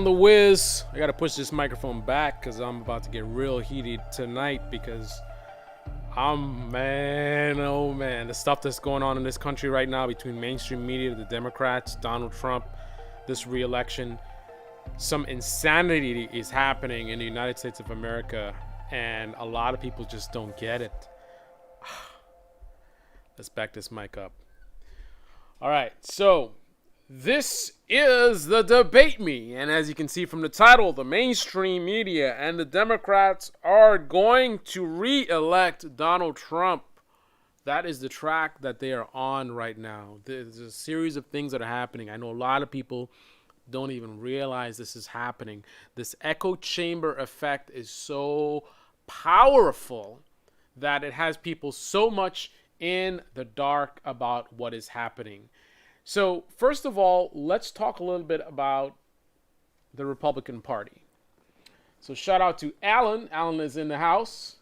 on the whiz. I gotta push this microphone back because I'm about to get real heated tonight because oh man, the stuff that's going on in this country right now between mainstream media, the Democrats, Donald Trump, this re-election, some insanity is happening in the United States of America, and a lot of people just don't get it. Let's back this mic up. All right, so this is the Debate Me, and as you can see from the title, the mainstream media and the Democrats are going to re-elect Donald Trump. That is the track that they are on right now. There's a series of things that are happening. I know a lot of people don't even realize this is happening. This echo chamber effect is so powerful that it has people so much in the dark about what is happening. So first of all, let's talk a little bit about the Republican Party. So shout out to Alan. Alan is in the house.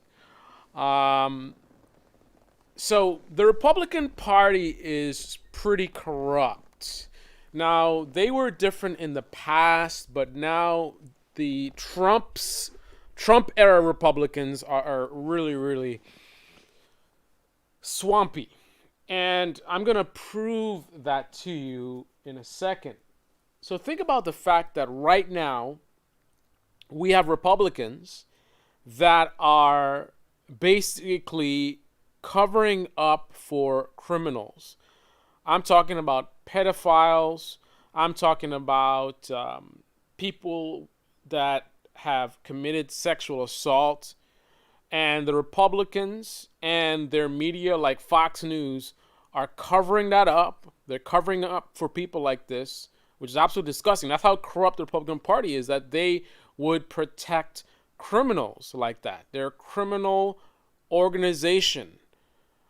So the Republican Party is pretty corrupt. Now, they were different in the past, but now the Trump era Republicans are really, really swampy. And I'm going to prove that to you in a second. So think about the fact that right now we have Republicans that are basically covering up for criminals. I'm talking about pedophiles. I'm talking about people that have committed sexual assault. And the Republicans and their media like Fox News are covering that up. They're covering up for people like this, which is absolutely disgusting. That's how corrupt the Republican Party is, that they would protect criminals like that. They're a criminal organization.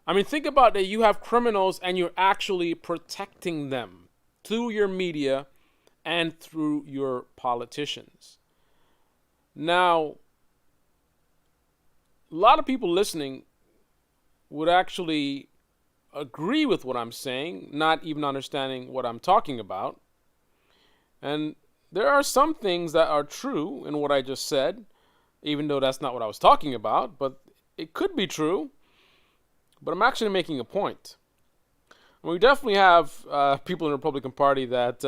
I mean, think about that. You have criminals and you're actually protecting them through your media and through your politicians. Now, a lot of people listening would actually agree with what I'm saying, not even understanding what I'm talking about. And there are some things that are true in what I just said, even though that's not what I was talking about, but it could be true. But I'm actually making a point. And we definitely have people in the Republican Party that,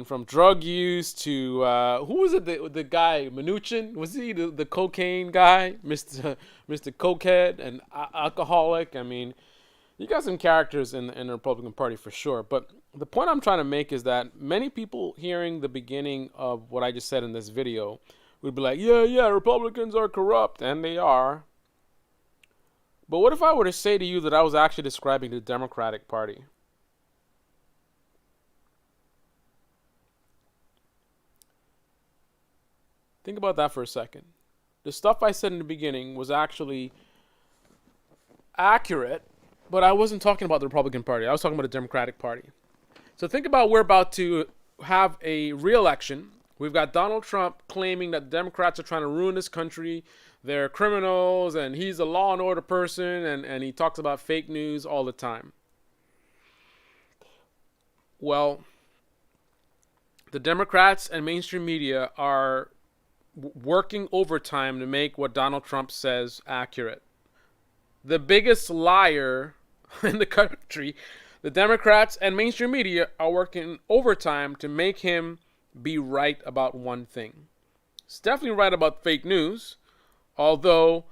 from drug use to, who was it, the guy, Mnuchin? Was he the cocaine guy, Mr. Cokehead and alcoholic? I mean, you got some characters in the Republican Party for sure. But the point I'm trying to make is that many people hearing the beginning of what I just said in this video would be like, yeah, Republicans are corrupt, and they are. But what if I were to say to you that I was actually describing the Democratic Party? Think about that for a second. The stuff I said in the beginning was actually accurate, but I wasn't talking about the Republican Party. I was talking about the Democratic Party. So think about, we're about to have a re-election. We've got Donald Trump claiming that the Democrats are trying to ruin this country. They're criminals, and he's a law and order person, and he talks about fake news all the time. Well, the Democrats and mainstream media are working overtime to make what Donald Trump says accurate. The biggest liar in the country, the Democrats and mainstream media are working overtime to make him be right about one thing. He's definitely right about fake news, although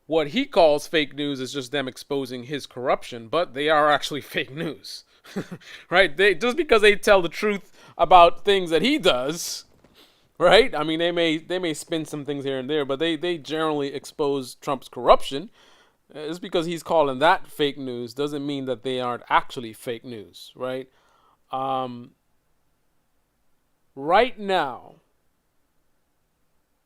what he calls fake news is just them exposing his corruption, but they are actually fake news, right? Just because they tell the truth about things that he does, right? I mean, they may spin some things here and there, but they generally expose Trump's corruption. Just because he's calling that fake news doesn't mean that they aren't actually fake news, right? Right now,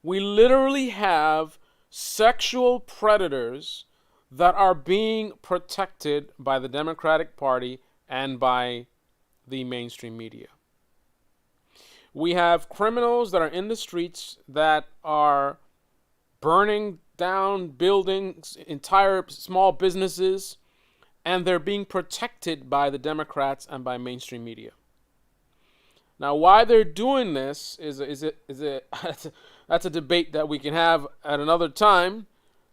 we literally have sexual predators that are being protected by the Democratic Party and by the mainstream media. We have criminals that are in the streets that are burning down buildings, entire small businesses, and they're being protected by the Democrats and by mainstream media. Now, why they're doing this that's a debate that we can have at another time.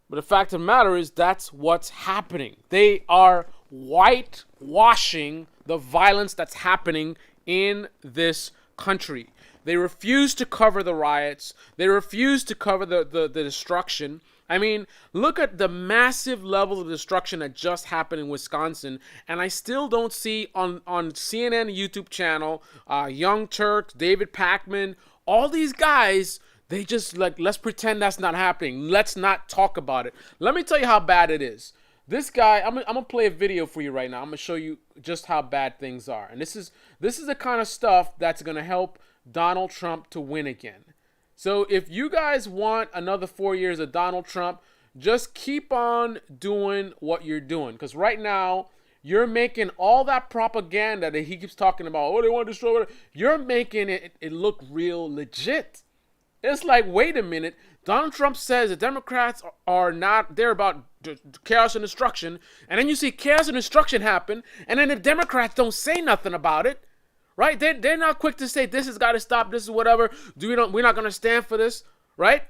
But the fact of the matter is that's what's happening. They are whitewashing the violence that's happening in this country. They refuse to cover the riots. They refuse to cover the destruction. I mean, look at the massive level of destruction that just happened in Wisconsin, and I still don't see on CNN YouTube channel, Young Turks, David Pakman, all these guys, they just like, let's pretend that's not happening. Let's not talk about it. Let me tell you how bad it is. This guy, I'm gonna play a video for you right now. I'm gonna show you just how bad things are, and this is the kind of stuff that's gonna help Donald Trump to win again. So if you guys want another 4 years of Donald Trump, just keep on doing what you're doing. Because right now, you're making all that propaganda that he keeps talking about. Oh, they want to destroy it. You're making it look real legit. It's like, wait a minute. Donald Trump says the Democrats are not, they're about chaos and destruction. And then you see chaos and destruction happen. And then the Democrats don't say nothing about it. Right? They're not quick to say this has got to stop, this is whatever. We're not going to stand for this, right?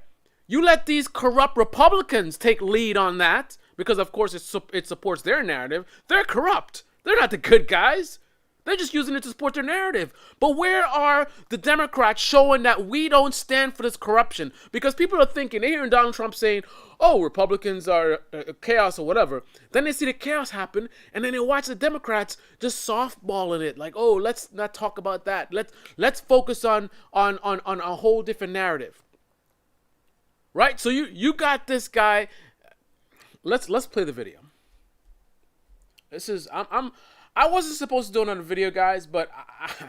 You let these corrupt Republicans take lead on that because, of course, it supports their narrative. They're corrupt. They're not the good guys. They're just using it to support their narrative. But where are the Democrats showing that we don't stand for this corruption? Because people are thinking, they're hearing Donald Trump saying, oh, Republicans are chaos or whatever. Then they see the chaos happen, and then they watch the Democrats just softballing it. Like, oh, let's not talk about that. Let's focus on a whole different narrative. Right? So you got this guy. Let's play the video. This is I wasn't supposed to do another video, guys, but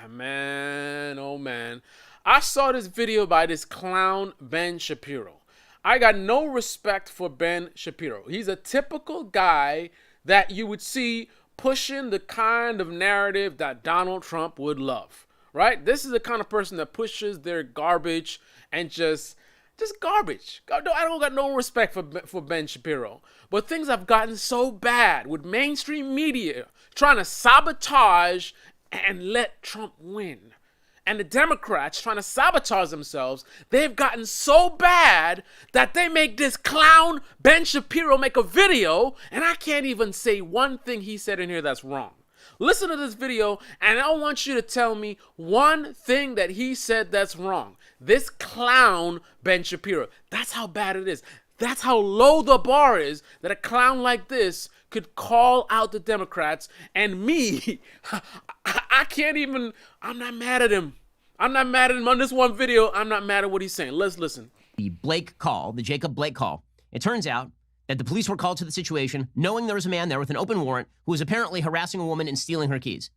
man, oh man. I saw this video by this clown, Ben Shapiro. I got no respect for Ben Shapiro. He's a typical guy that you would see pushing the kind of narrative that Donald Trump would love, right? This is the kind of person that pushes their garbage and just garbage. I don't got no respect for Ben Shapiro. But things have gotten so bad with mainstream media trying to sabotage and let Trump win. And the Democrats trying to sabotage themselves. They've gotten so bad that they make this clown Ben Shapiro make a video, and I can't even say one thing he said in here that's wrong. Listen to this video, and I want you to tell me one thing that he said that's wrong. This clown, Ben Shapiro. That's how bad it is. That's how low the bar is that a clown like this could call out the Democrats. And me, I can't even, I'm not mad at him. I'm not mad at him on this one video. I'm not mad at what he's saying. Let's listen. The Blake call, the Jacob Blake call. It turns out that the police were called to the situation knowing there was a man there with an open warrant who was apparently harassing a woman and stealing her keys.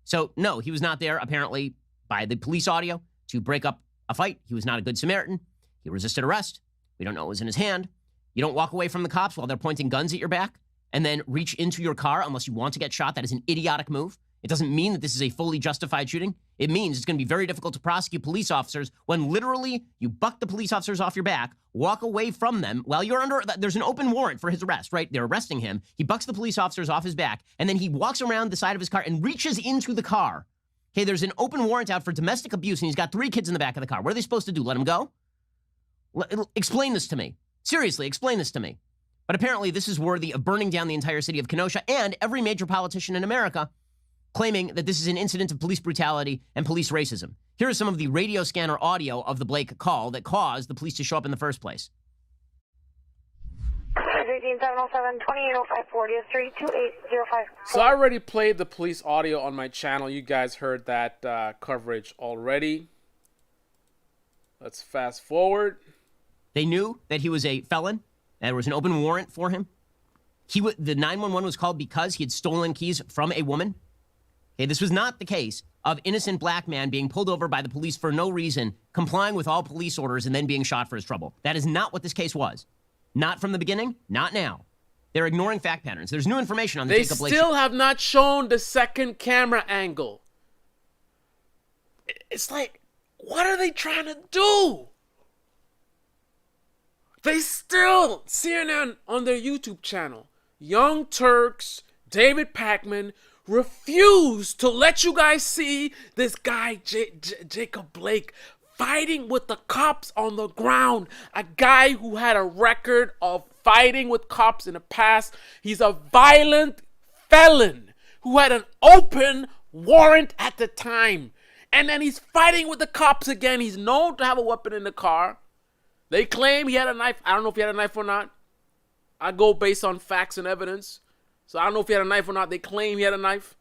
So, no, he was not there, apparently, by the police audio, to break up a fight. He was not a good Samaritan. He resisted arrest. We don't know what was in his hand. You don't walk away from the cops while they're pointing guns at your back and then reach into your car unless you want to get shot. That is an idiotic move. It doesn't mean that this is a fully justified shooting. It means it's going to be very difficult to prosecute police officers when literally you buck the police officers off your back, walk away from them while you're under, there's an open warrant for his arrest, right? They're arresting him. He bucks the police officers off his back, and then he walks around the side of his car and reaches into the car. Okay, there's an open warrant out for domestic abuse, and he's got 3 kids in the back of the car. What are they supposed to do? Let him go? Explain this to me. Seriously, explain this to me. But apparently this is worthy of burning down the entire city of Kenosha and every major politician in America claiming that this is an incident of police brutality and police racism. Here is some of the radio scanner audio of the Blake call that caused the police to show up in the first place. 707-2805-40-32805. So I already played the police audio on my channel. You guys heard that coverage already. Let's fast forward. They knew that he was a felon, and there was an open warrant for him. The 911 was called because he had stolen keys from a woman. Okay, this was not the case of innocent black man being pulled over by the police for no reason, complying with all police orders, and then being shot for his trouble. That is not what this case was. Not from the beginning, not now. They're ignoring fact patterns. There's new information on the Jacob Blake. They still have not shown the second camera angle. It's like, what are they trying to do? They still, CNN on their YouTube channel, Young Turks, David Pakman, refuse to let you guys see this guy, Jacob Blake, fighting with the cops on the ground. A guy who had a record of fighting with cops in the past. He's a violent felon who had an open warrant at the time. And then he's fighting with the cops again. He's known to have a weapon in the car. They claim he had a knife. I don't know if he had a knife or not. I go based on facts and evidence. So I don't know if he had a knife or not. They claim he had a knife.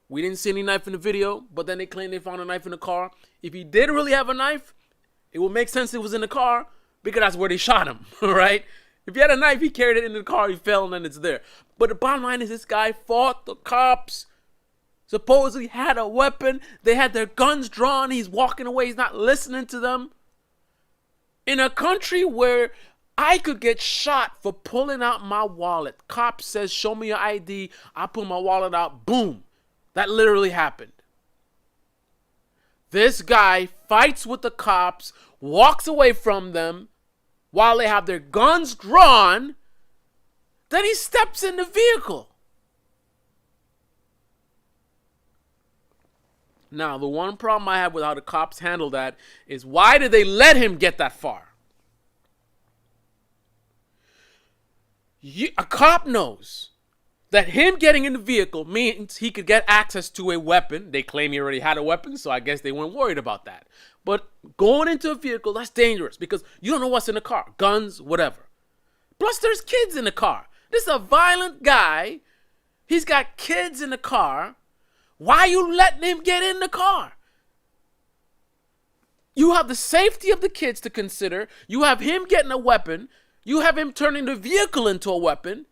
We didn't see any knife in the video, but then they claim they found a knife in the car. If he did really have a knife, it would make sense it was in the car because that's where they shot him, right? If he had a knife, he carried it in the car, he fell, and then it's there. But the bottom line is this guy fought the cops, supposedly had a weapon. They had their guns drawn. He's walking away. He's not listening to them. In a country where I could get shot for pulling out my wallet. Cop says, show me your ID. I pull my wallet out. Boom. That literally happened. This guy fights with the cops, walks away from them while they have their guns drawn. Then he steps in the vehicle. Now, the one problem I have with how the cops handle that is why did they let him get that far? A cop knows that him getting in the vehicle means he could get access to a weapon. They claim he already had a weapon, so I guess they weren't worried about that. But going into a vehicle, that's dangerous because you don't know what's in the car. Guns, whatever. Plus, there's kids in the car. This is a violent guy. He's got kids in the car. Why are you letting him get in the car? You have the safety of the kids to consider. You have him getting a weapon. You have him turning the vehicle into a weapon.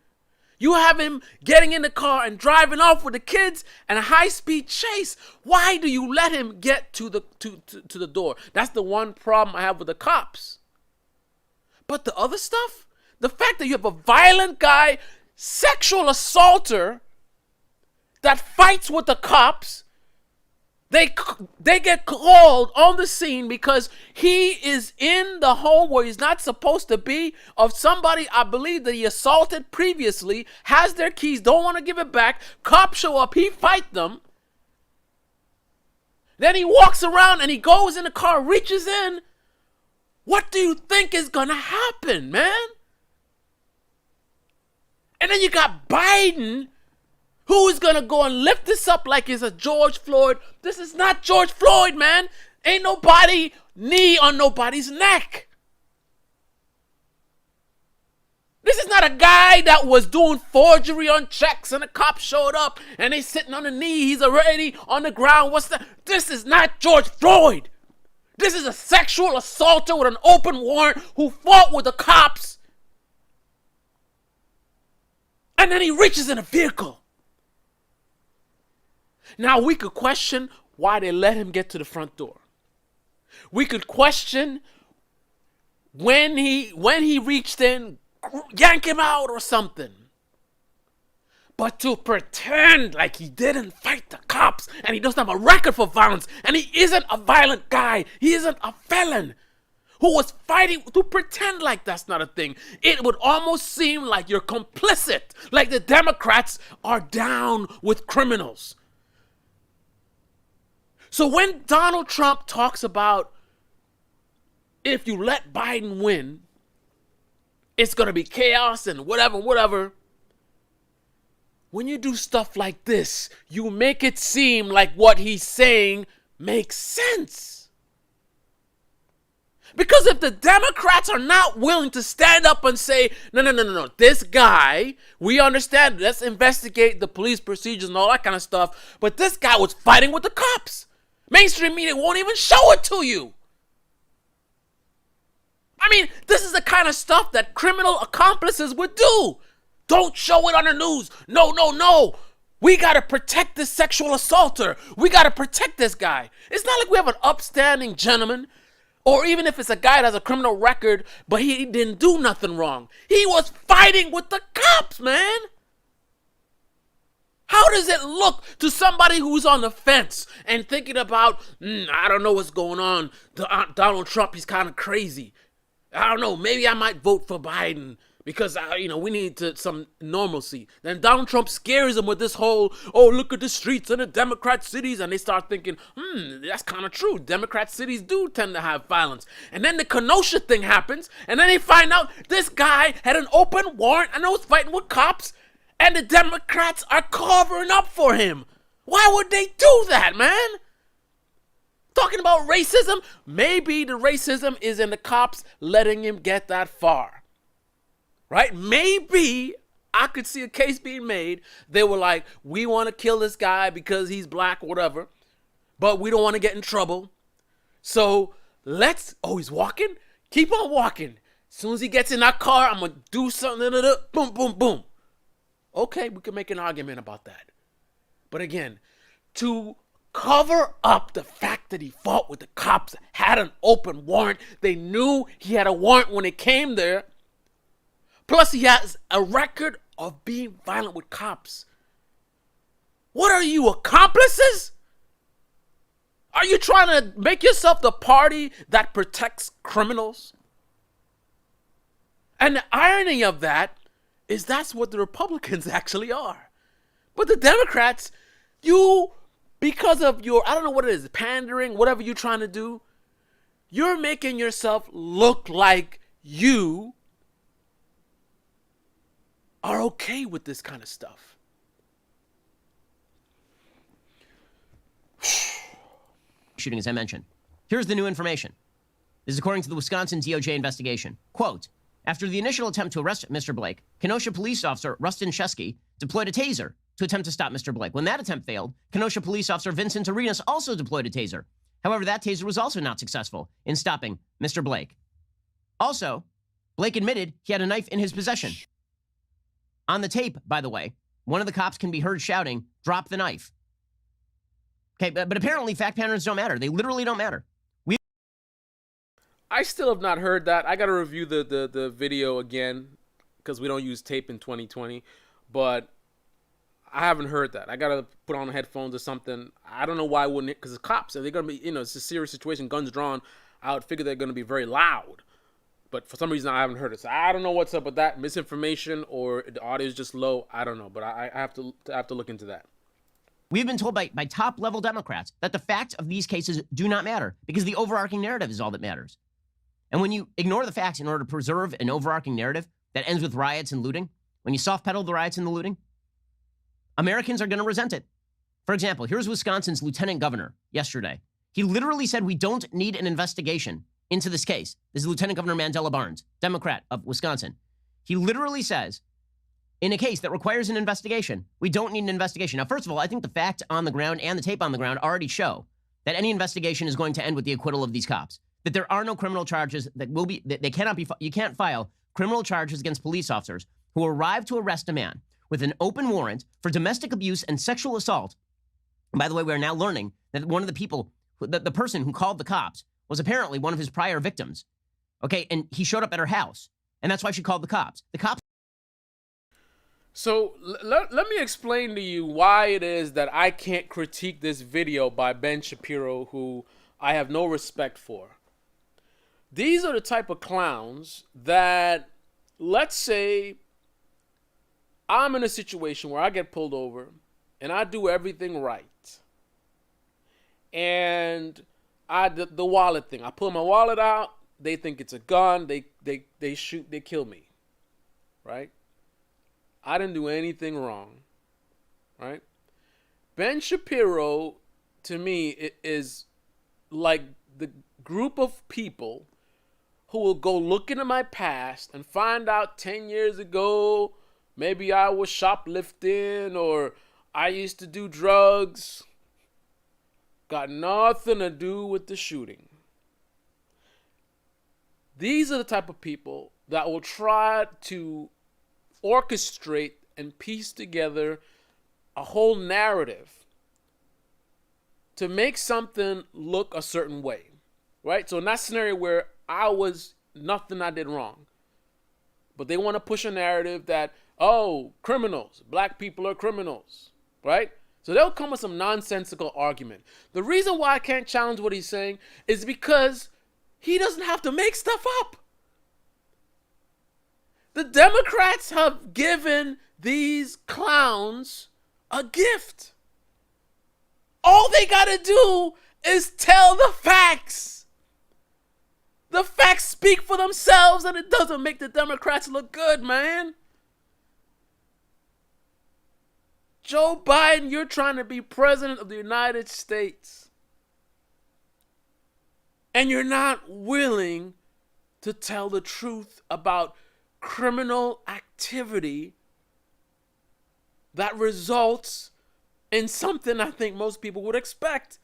You have him getting in the car and driving off with the kids and a high-speed chase. Why do you let him get to the door? That's the one problem I have with the cops. But the other stuff, the fact that you have a violent guy, sexual assaulter, that fights with the cops, they get called on the scene because he is in the home where he's not supposed to be of somebody I believe that he assaulted previously, has their keys, don't want to give it back. Cops show up, he fight them. Then he walks around and he goes in the car, reaches in. What do you think is going to happen, man? And then you got Biden, who is going to go and lift this up like it's a George Floyd. This is not George Floyd, man. Ain't nobody knee on nobody's neck. This is not a guy that was doing forgery on checks and the cops showed up and they sitting on the knee. He's already on the ground. What's that? This is not George Floyd. This is a sexual assaulter with an open warrant who fought with the cops. And then he reaches in a vehicle. Now, we could question why they let him get to the front door. We could question when he reached in, yank him out or something. But to pretend like he didn't fight the cops and he doesn't have a record for violence and he isn't a violent guy, he isn't a felon who was fighting, to pretend like that's not a thing, it would almost seem like you're complicit, like the Democrats are down with criminals. So when Donald Trump talks about if you let Biden win, it's going to be chaos and whatever. When you do stuff like this, you make it seem like what he's saying makes sense. Because if the Democrats are not willing to stand up and say, no, this guy, we understand, let's investigate the police procedures and all that kind of stuff, but this guy was fighting with the cops. Mainstream media won't even show it to you. I mean, this is the kind of stuff that criminal accomplices would do. Don't show it on the news. No. We got to protect this sexual assaulter. We got to protect this guy. It's not like we have an upstanding gentleman, or even if it's a guy that has a criminal record, but he didn't do nothing wrong. He was fighting with the cops, man. How does it look to somebody who's on the fence and thinking about, I don't know what's going on. Donald Trump, he's kind of crazy. I don't know, maybe I might vote for Biden. because we need some normalcy. Then Donald Trump scares them with this whole, oh, look at the streets in the Democrat cities, and they start thinking, that's kind of true. Democrat cities do tend to have violence. And then the Kenosha thing happens, and then they find out this guy had an open warrant and was fighting with cops, and the Democrats are covering up for him. Why would they do that, man? Talking about racism, maybe the racism is in the cops letting him get that far. Right? Maybe I could see a case being made. They were like, we want to kill this guy because he's black or whatever, but we don't want to get in trouble. So he's walking? Keep on walking. As soon as he gets in that car, I'm going to do something. Boom, boom, boom. Okay, we can make an argument about that. But again, to cover up the fact that he fought with the cops, had an open warrant, they knew he had a warrant when they came there. Plus, he has a record of being violent with cops. What are you, accomplices? Are you trying to make yourself the party that protects criminals? And the irony of that is that's what the Republicans actually are. But the Democrats, because of your, I don't know what it is, pandering, whatever you're trying to do, you're making yourself look like you are okay with this kind of stuff. Shooting, as I mentioned. Here's the new information. This is according to the Wisconsin DOJ investigation. Quote, after the initial attempt to arrest Mr. Blake, Kenosha police officer Rustin Shesky deployed a taser to attempt to stop Mr. Blake. When that attempt failed, Kenosha police officer Vincent Arenas also deployed a taser. However, that taser was also not successful in stopping Mr. Blake. Also, Blake admitted he had a knife in his possession. On the tape, by the way, one of the cops can be heard shouting, drop the knife. Okay, but apparently fact patterns don't matter. They literally don't matter. I still have not heard that. I got to review the video again because we don't use tape in 2020. But I haven't heard that. I got to put on headphones or something. I don't know why I wouldn't, because the cops, they're going to be, it's a serious situation, guns drawn. I would figure they're going to be very loud. But for some reason, I haven't heard it. So I don't know what's up with that. Misinformation or the audio is just low. I don't know. But I have to look into that. We've been told by top-level Democrats that the facts of these cases do not matter because the overarching narrative is all that matters. And when you ignore the facts in order to preserve an overarching narrative that ends with riots and looting, when you soft-pedal the riots and the looting, Americans are going to resent it. For example, here's Wisconsin's lieutenant governor yesterday. He literally said we don't need an investigation into this case. This is Lieutenant Governor Mandela Barnes, Democrat of Wisconsin. He literally says, in a case that requires an investigation, we don't need an investigation. Now, first of all, I think the facts on the ground and the tape on the ground already show that any investigation is going to end with the acquittal of these cops. That there are no criminal charges that will be, that they cannot be, you can't file criminal charges against police officers who arrived to arrest a man with an open warrant for domestic abuse and sexual assault. And by the way, we're now learning that one of the people, the person who called the cops was apparently one of his prior victims. Okay, and he showed up at her house, and that's why she called the cops. The cops. So let me explain to you why it is that I can't critique this video by Ben Shapiro, who I have no respect for. These are the type of clowns that, let's say, I'm in a situation where I get pulled over and I do everything right. And the wallet thing, I pull my wallet out, they think it's a gun, they shoot, they kill me, right? I didn't do anything wrong, right? Ben Shapiro, to me, is like the group of people who will go look into my past and find out 10 years ago, maybe I was shoplifting or I used to do drugs. Got nothing to do with the shooting. These are the type of people that will try to orchestrate and piece together a whole narrative to make something look a certain way, right? So in that scenario where nothing I did wrong, but they want to push a narrative that, oh, criminals, black people are criminals, right? So they'll come with some nonsensical argument. The reason why I can't challenge what he's saying is because he doesn't have to make stuff up. The Democrats have given these clowns a gift. All they gotta do is tell the facts. The facts speak for themselves, and it doesn't make the Democrats look good, man. Joe Biden, you're trying to be president of the United States. And you're not willing to tell the truth about criminal activity that results in something I think most people would expect.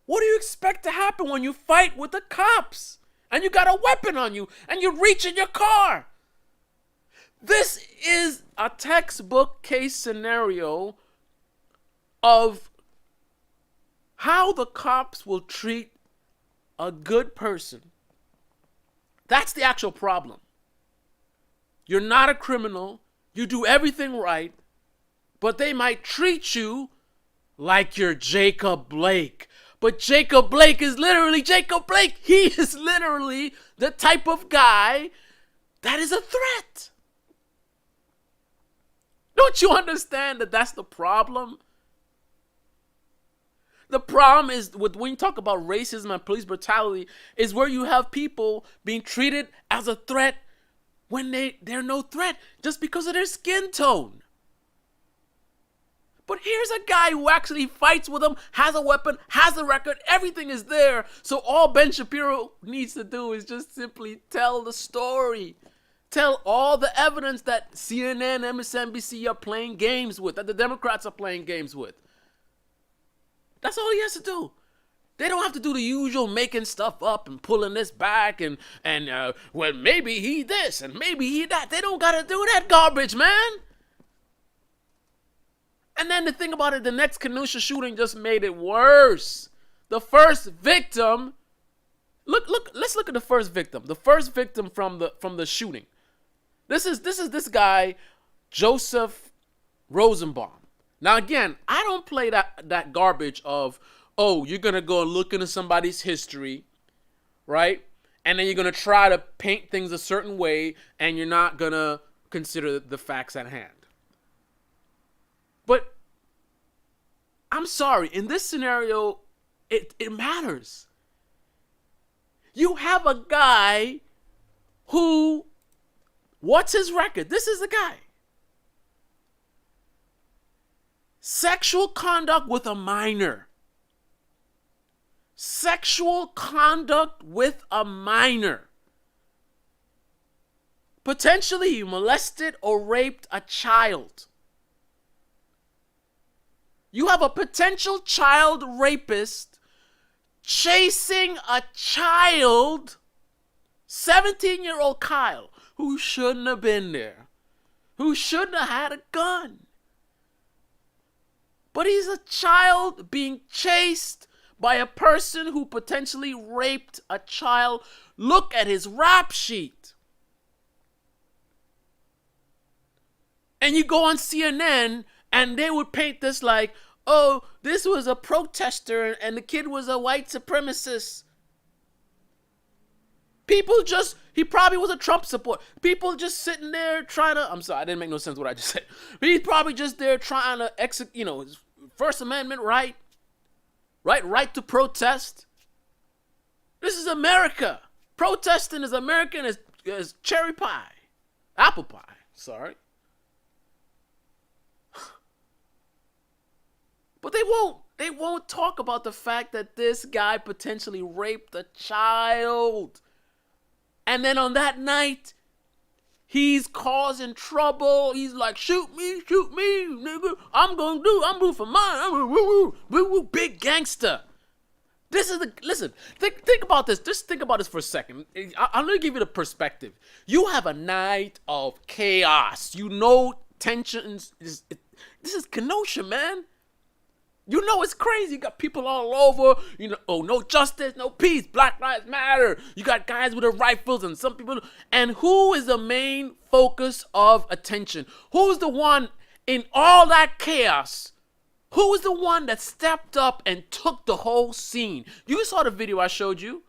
What do you expect to happen when you fight with the cops and you got a weapon on you and you reach in your car? This is a textbook case scenario of how the cops will treat a good person. That's the actual problem. You're not a criminal. You do everything right. But they might treat you like you're Jacob Blake. But Jacob Blake is literally Jacob Blake. He is literally the type of guy that is a threat. Don't you understand that that's the problem? The problem is when you talk about racism and police brutality is where you have people being treated as a threat when they're no threat just because of their skin tone. But here's a guy who actually fights with them, has a weapon, has a record, everything is there. So all Ben Shapiro needs to do is just simply tell the story. Tell all the evidence that CNN, MSNBC are playing games with, that the Democrats are playing games with. That's all he has to do. They don't have to do the usual making stuff up and pulling this back and well, maybe he this and maybe he that. They don't got to do that garbage, man. And then the thing about it, the next Kenosha shooting just made it worse. The first victim, let's look at the first victim. The first victim from the shooting. This is this guy, Joseph Rosenbaum. Now again, I don't play that garbage of, oh, you're gonna go look into somebody's history, right? And then you're gonna try to paint things a certain way, and you're not gonna consider the facts at hand. But I'm sorry, in this scenario, it matters. You have a guy who, what's his record? This is the guy. Sexual conduct with a minor. Sexual conduct with a minor. Potentially he molested or raped a child. You have a potential child rapist chasing a child, 17-year-old Kyle, who shouldn't have been there, who shouldn't have had a gun. But he's a child being chased by a person who potentially raped a child. Look at his rap sheet. And you go on CNN and they would paint this like, oh, this was a protester and the kid was a white supremacist. He probably was a Trump supporter. People just sitting there trying to, I'm sorry, I didn't make no sense what I just said. He's probably just there trying to execute, his First Amendment right to protest. This is America. Protesting is American as cherry pie. Apple pie, sorry. But they won't talk about the fact that this guy potentially raped a child. And then on that night, he's causing trouble. He's like, shoot me, nigga. I'm moving for mine. I'm woo, big gangster. Listen, think about this. Just think about this for a second. I'm going to give you the perspective. You have a night of chaos. Tensions. This is Kenosha, man. It's crazy. You got people all over, no justice, no peace, Black Lives Matter. You got guys with their rifles and some people. And who is the main focus of attention? Who's the one in all that chaos? Who is the one that stepped up and took the whole scene? You saw the video I showed you.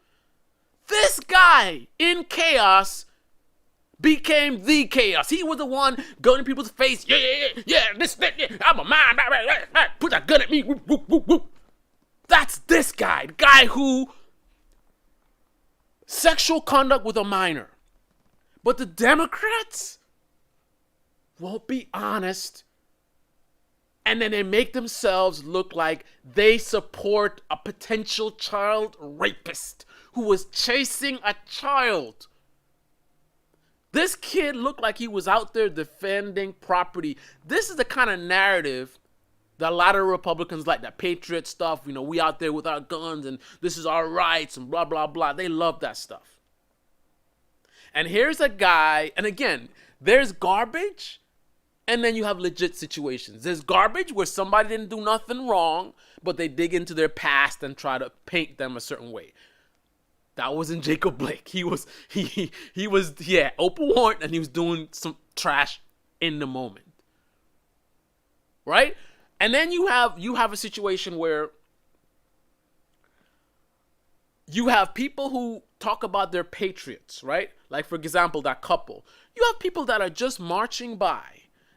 This guy in chaos became the chaos. He was the one going in people's face. Yeah, this, yeah, I'm a man. Put that gun at me. Whoop, whoop, whoop, whoop. That's this guy. The guy who sexual conduct with a minor. But the Democrats won't be honest. And then they make themselves look like they support a potential child rapist who was chasing a child. This kid looked like he was out there defending property. This is the kind of narrative that a lot of Republicans like, that patriot stuff. You know, we out there with our guns and this is our rights and blah, blah, blah. They love that stuff. And here's a guy, and again, there's garbage, and then you have legit situations. There's garbage where somebody didn't do nothing wrong, but they dig into their past and try to paint them a certain way. That wasn't Jacob Blake. He was open warrant, and he was doing some trash in the moment. Right? And then you have a situation where you have people who talk about their patriots, right? Like, for example, that couple. You have people that are just marching by.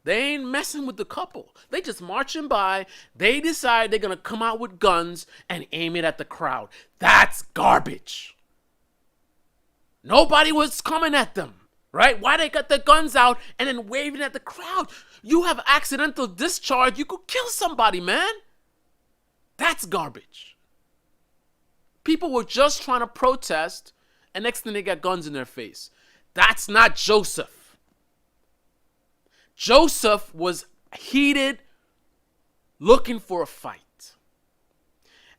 They ain't messing with the couple. They just marching by. They decide they're going to come out with guns and aim it at the crowd. That's garbage. Nobody was coming at them, right? Why they got their guns out and then waving at the crowd? You have accidental discharge. You could kill somebody, man. That's garbage. People were just trying to protest, and next thing they got guns in their face. That's not Joseph. Joseph was heated, looking for a fight.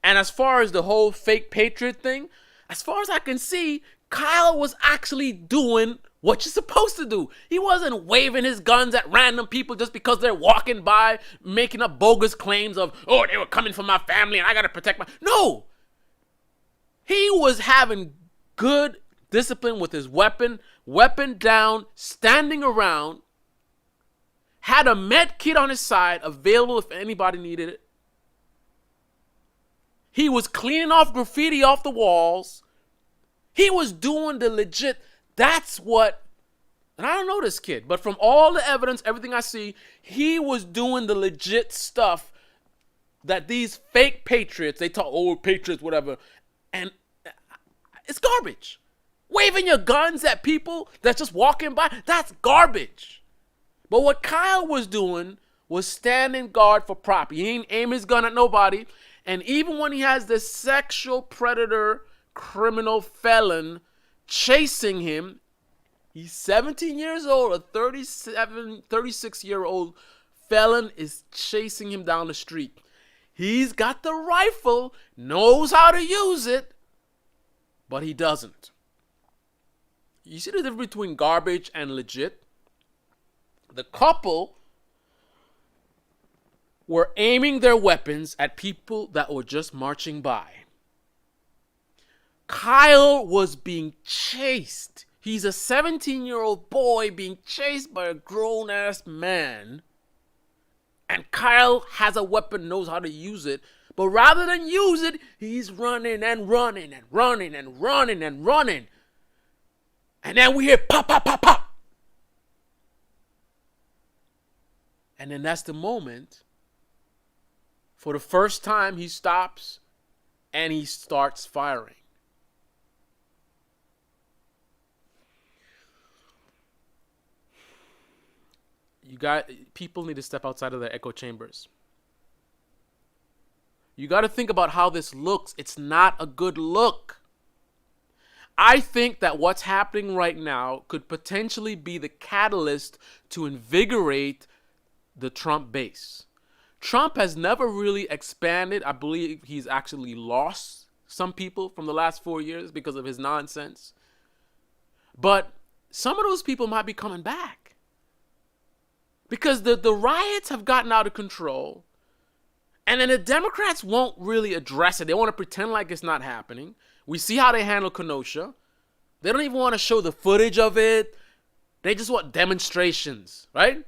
And as far as the whole fake patriot thing, as far as I can see, Kyle was actually doing what you're supposed to do. He wasn't waving his guns at random people just because they're walking by, making up bogus claims of, oh, they were coming for my family and I got to protect my... No! He was having good discipline with his weapon down, standing around, had a med kit on his side, available if anybody needed it. He was cleaning off graffiti off the walls. He was doing the legit, that's what, and I don't know this kid, but from all the evidence, everything I see, he was doing the legit stuff that these fake patriots, they talk, oh, patriots, whatever, and it's garbage. Waving your guns at people that's just walking by, that's garbage. But what Kyle was doing was standing guard for property. He ain't aim his gun at nobody, and even when he has this sexual predator, criminal felon chasing him, he's 17 years old, a 36-year-old felon is chasing him down the street. He's got the rifle, knows how to use it, but he doesn't. You see the difference between garbage and legit? The couple were aiming their weapons at people that were just marching by. Kyle was being chased. He's a 17-year-old boy being chased by a grown-ass man. And Kyle has a weapon, knows how to use it. But rather than use it, he's running and running and running and running and running. And then we hear pop, pop, pop, pop. And then that's the moment. For the first time, he stops and he starts firing. People need to step outside of their echo chambers. You got to think about how this looks. It's not a good look. I think that what's happening right now could potentially be the catalyst to invigorate the Trump base. Trump has never really expanded. I believe he's actually lost some people from the last 4 years because of his nonsense. But some of those people might be coming back. Because the riots have gotten out of control. And then the Democrats won't really address it. They want to pretend like it's not happening. We see how they handle Kenosha. They don't even want to show the footage of it. They just want demonstrations, right?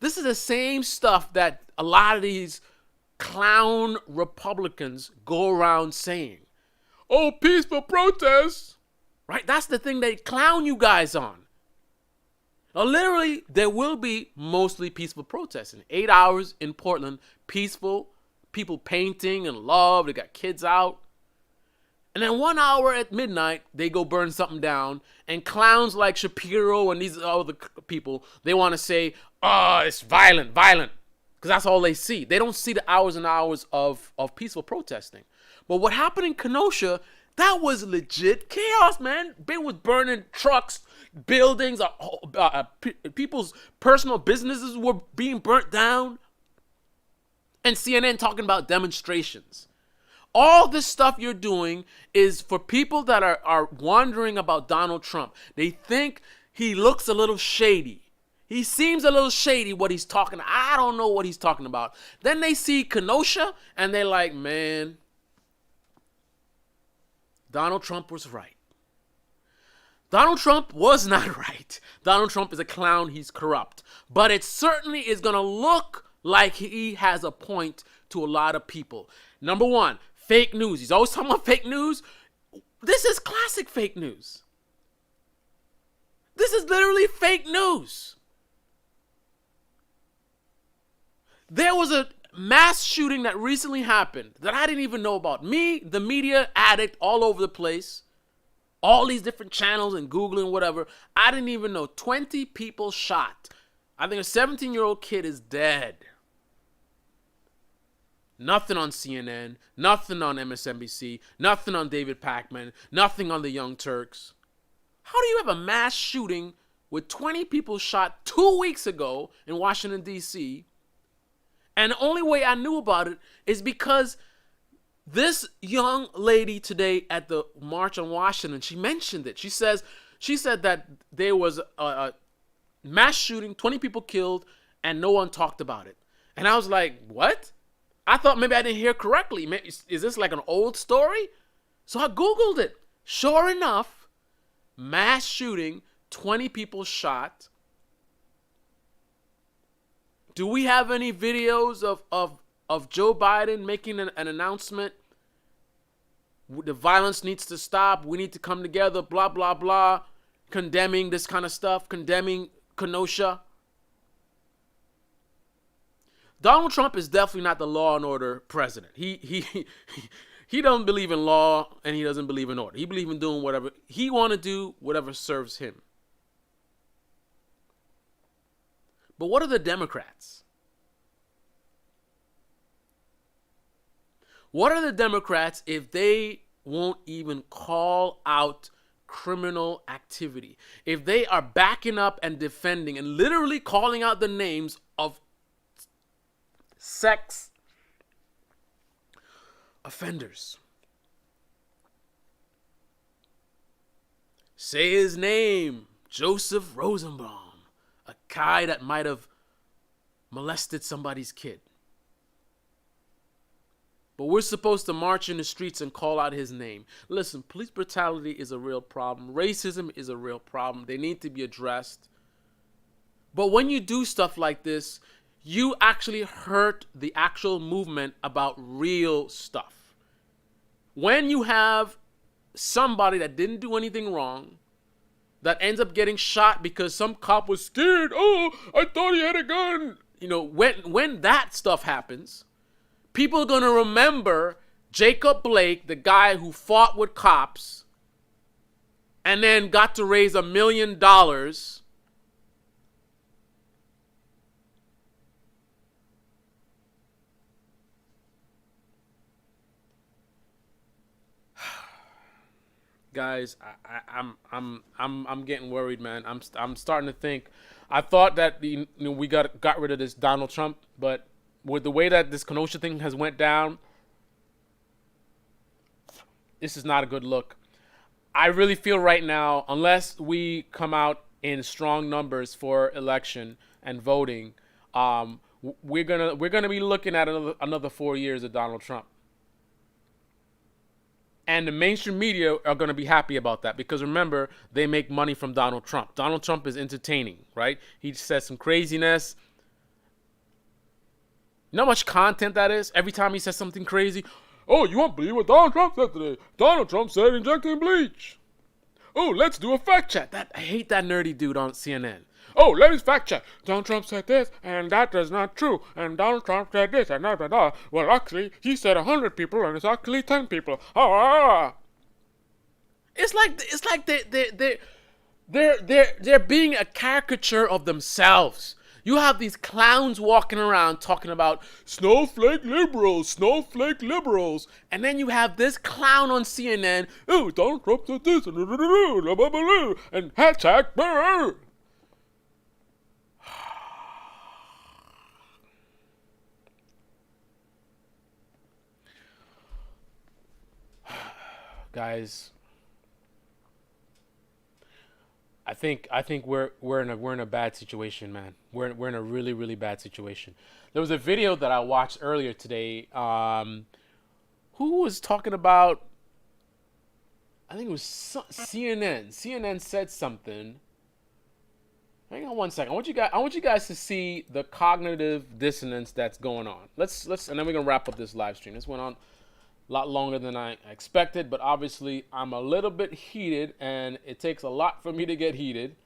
This is the same stuff that a lot of these clown Republicans go around saying. Oh, peaceful protests, right? That's the thing they clown you guys on. Literally, there will be mostly peaceful protesting. 8 hours in Portland, peaceful, people painting and love. They got kids out. And then 1 hour at midnight, they go burn something down. And clowns like Shapiro and these other people, they want to say, oh, it's violent. Because that's all they see. They don't see the hours and hours of peaceful protesting. But what happened in Kenosha, that was legit chaos, man. They was burning trucks, buildings, people's personal businesses were being burnt down. And CNN talking about demonstrations. All this stuff you're doing is for people that are wondering about Donald Trump. They think he looks a little shady. He seems a little shady what he's talking. I don't know what he's talking about. Then they see Kenosha and they're like, man, Donald Trump was right. Donald Trump was not right. Donald Trump is a clown. He's corrupt. But it certainly is going to look like he has a point to a lot of people. Number one, fake news. He's always talking about fake news. This is classic fake news. This is literally fake news. There was a mass shooting that recently happened that I didn't even know about. Me, the media addict all over the place, all these different channels and Googling, whatever. I didn't even know. 20 people shot. I think a 17-year-old kid is dead. Nothing on CNN, nothing on MSNBC, nothing on David Pakman, nothing on the Young Turks. How do you have a mass shooting with 20 people shot 2 weeks ago in Washington, D.C., and the only way I knew about it is because this young lady today at the March on Washington, she mentioned it. She said that there was a mass shooting, 20 people killed, and no one talked about it. And I was like, what? I thought maybe I didn't hear correctly. Is this like an old story? So I Googled it. Sure enough, mass shooting, 20 people shot. Do we have any videos of Joe Biden making an announcement? The violence needs to stop. We need to come together, blah, blah, blah. Condemning this kind of stuff. Condemning Kenosha. Donald Trump is definitely not the law and order president. He doesn't believe in law and he doesn't believe in order. He believes in doing whatever he want to do, whatever serves him. But what are the Democrats? What are the Democrats if they won't even call out criminal activity? If they are backing up and defending and literally calling out the names of sex offenders. Say his name, Joseph Rosenbaum. A guy that might have molested somebody's kid. But we're supposed to march in the streets and call out his name. Listen, police brutality is a real problem. Racism is a real problem. They need to be addressed. But when you do stuff like this, you actually hurt the actual movement about real stuff. When you have somebody that didn't do anything wrong, that ends up getting shot because some cop was scared. Oh, I thought he had a gun. You know, when that stuff happens, people are going to remember Jacob Blake, the guy who fought with cops and then got to raise $1 million. Guys, I'm getting worried, man. I'm starting to think. I thought that we got rid of this Donald Trump, but with the way that this Kenosha thing has went down, this is not a good look. I really feel right now, unless we come out in strong numbers for election and voting, we're gonna be looking at another 4 years of Donald Trump. And the mainstream media are going to be happy about that because remember, they make money from Donald Trump. Donald Trump is entertaining, right? He says some craziness. You know how much content that is? Every time he says something crazy, oh, you won't believe what Donald Trump said today. Donald Trump said injecting bleach. Oh, let's do a fact check. I hate that nerdy dude on CNN. Oh, let me fact check. Donald Trump said this, and that is not true. And Donald Trump said this, and that. Well, actually, he said 100 people, and it's actually 10 people. It's like they're being a caricature of themselves. You have these clowns walking around talking about snowflake liberals, and then you have this clown on CNN. Oh, Donald Trump said this, and hashtag. Guys, I think we're in a bad situation, man. We're in a really, really bad situation. There was a video that I watched earlier today. Who was talking about? I think it was CNN. CNN said something. Hang on one second. I want you guys to see the cognitive dissonance that's going on. Let's and then we're gonna wrap up this live stream. This went on a lot longer than I expected, but obviously I'm a little bit heated, and it takes a lot for me to get heated.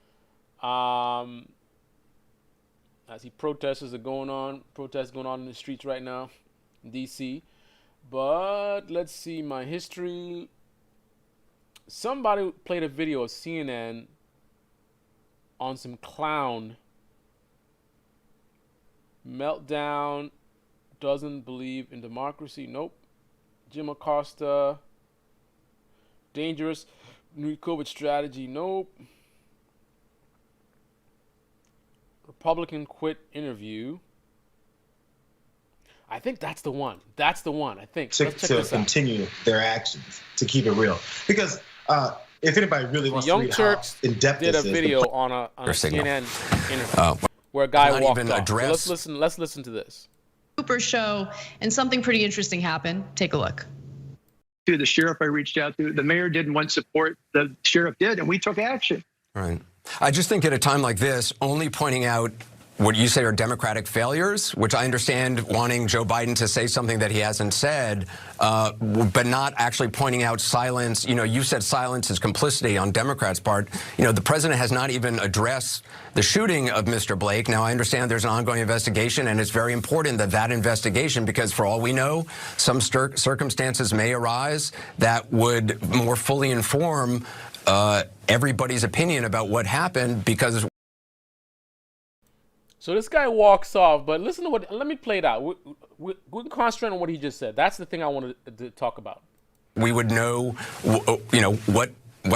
As protests going on in the streets right now in DC. But let's see my history. Somebody played a video of CNN on some clown meltdown, doesn't believe in democracy. Nope. Jim Acosta, dangerous new COVID strategy. Nope. Republican quit interview. I think that's the one. I think. To continue their actions, to keep it real. Because if anybody really wants to read Turks how in-depth did a this is, video on a CNN interview where a guy walked off. So let's listen to this. Cooper show, and something pretty interesting happened. Take a look. To the sheriff I reached out to, the mayor didn't want support, the sheriff did, and we took action. Right. I just think at a time like this, only pointing out what you say are Democratic failures, which I understand wanting Joe Biden to say something that he hasn't said, but not actually pointing out silence. You know, you said silence is complicity on Democrats' part. You know, the president has not even addressed the shooting of Mr. Blake. Now, I understand there's an ongoing investigation, and it's very important that that investigation, because for all we know, some circumstances may arise that would more fully inform everybody's opinion about what happened, because so this guy walks off, but listen to what, let me play it out. We can concentrate on what he just said. That's the thing I wanted to talk about. We would know, you know, what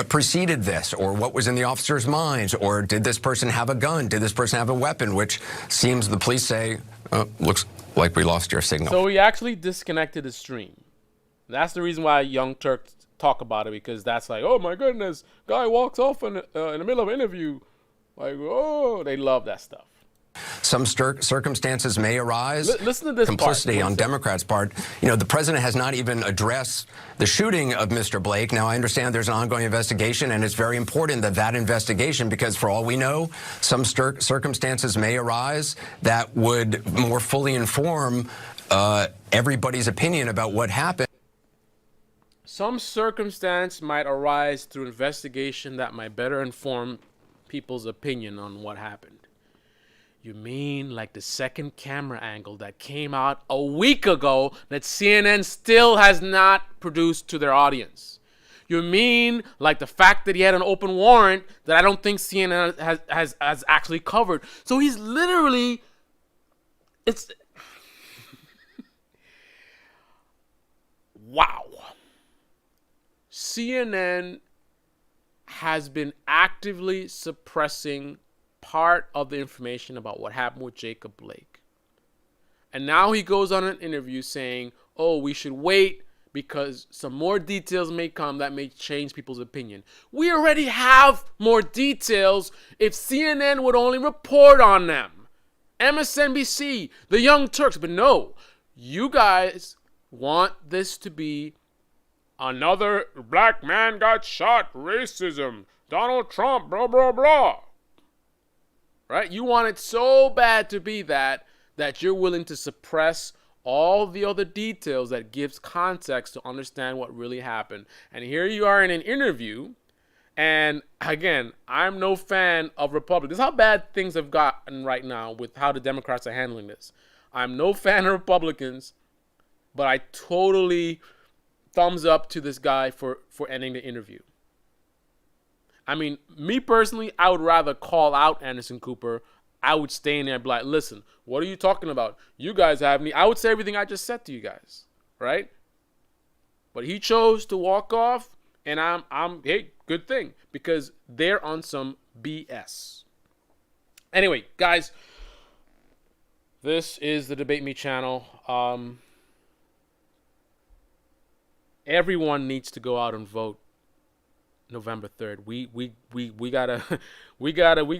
preceded this, or what was in the officer's minds, or did this person have a gun? Did this person have a weapon? Which seems the police say, looks like we lost your signal. So he actually disconnected the stream. That's the reason why Young Turks talk about it, because that's like, oh my goodness, guy walks off in the middle of an interview. Like, oh, they love that stuff. Some circumstances may arise. Listen to this complicity part. on Democrats' part. You know, the president has not even addressed the shooting of Mr. Blake. Now, I understand there's an ongoing investigation, and it's very important that that investigation, because for all we know, some circumstances may arise that would more fully inform everybody's opinion about what happened. Some circumstance might arise through investigation that might better inform people's opinion on what happened. You mean like the second camera angle that came out a week ago that CNN still has not produced to their audience? You mean like the fact that he had an open warrant that I don't think CNN has actually covered? So he's literally, it's, wow. CNN has been actively suppressing part of the information about what happened with Jacob Blake. And now he goes on an interview saying, oh, we should wait because some more details may come that may change people's opinion. We already have more details if CNN would only report on them. MSNBC, the Young Turks. But no, you guys want this to be another black man got shot, racism, Donald Trump, blah, blah, blah. Right? You want it so bad to be that you're willing to suppress all the other details that gives context to understand what really happened. And here you are in an interview, And again, I'm no fan of Republicans. This is how bad things have gotten right now with how the Democrats are handling this. I'm no fan of Republicans, but I totally thumbs up to this guy for ending the interview. I mean, me personally, I would rather call out Anderson Cooper. I would stay in there and be like, listen, what are you talking about? You guys have me. I would say everything I just said to you guys, right? But he chose to walk off, and I'm hey, good thing, because they're on some BS. Anyway, guys, this is the Debate Me channel. Everyone needs to go out and vote November 3rd. We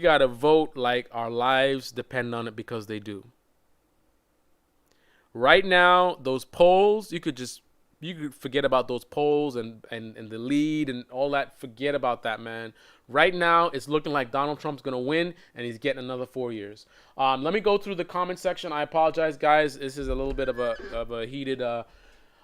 gotta vote like our lives depend on it, because they do. Right now, those polls, you could forget about those polls and the lead and all that. Forget about that, man. Right now, it's looking like Donald Trump's gonna win, and he's getting another 4 years. Let me go through the comment section. I apologize, guys. This is a little bit of a heated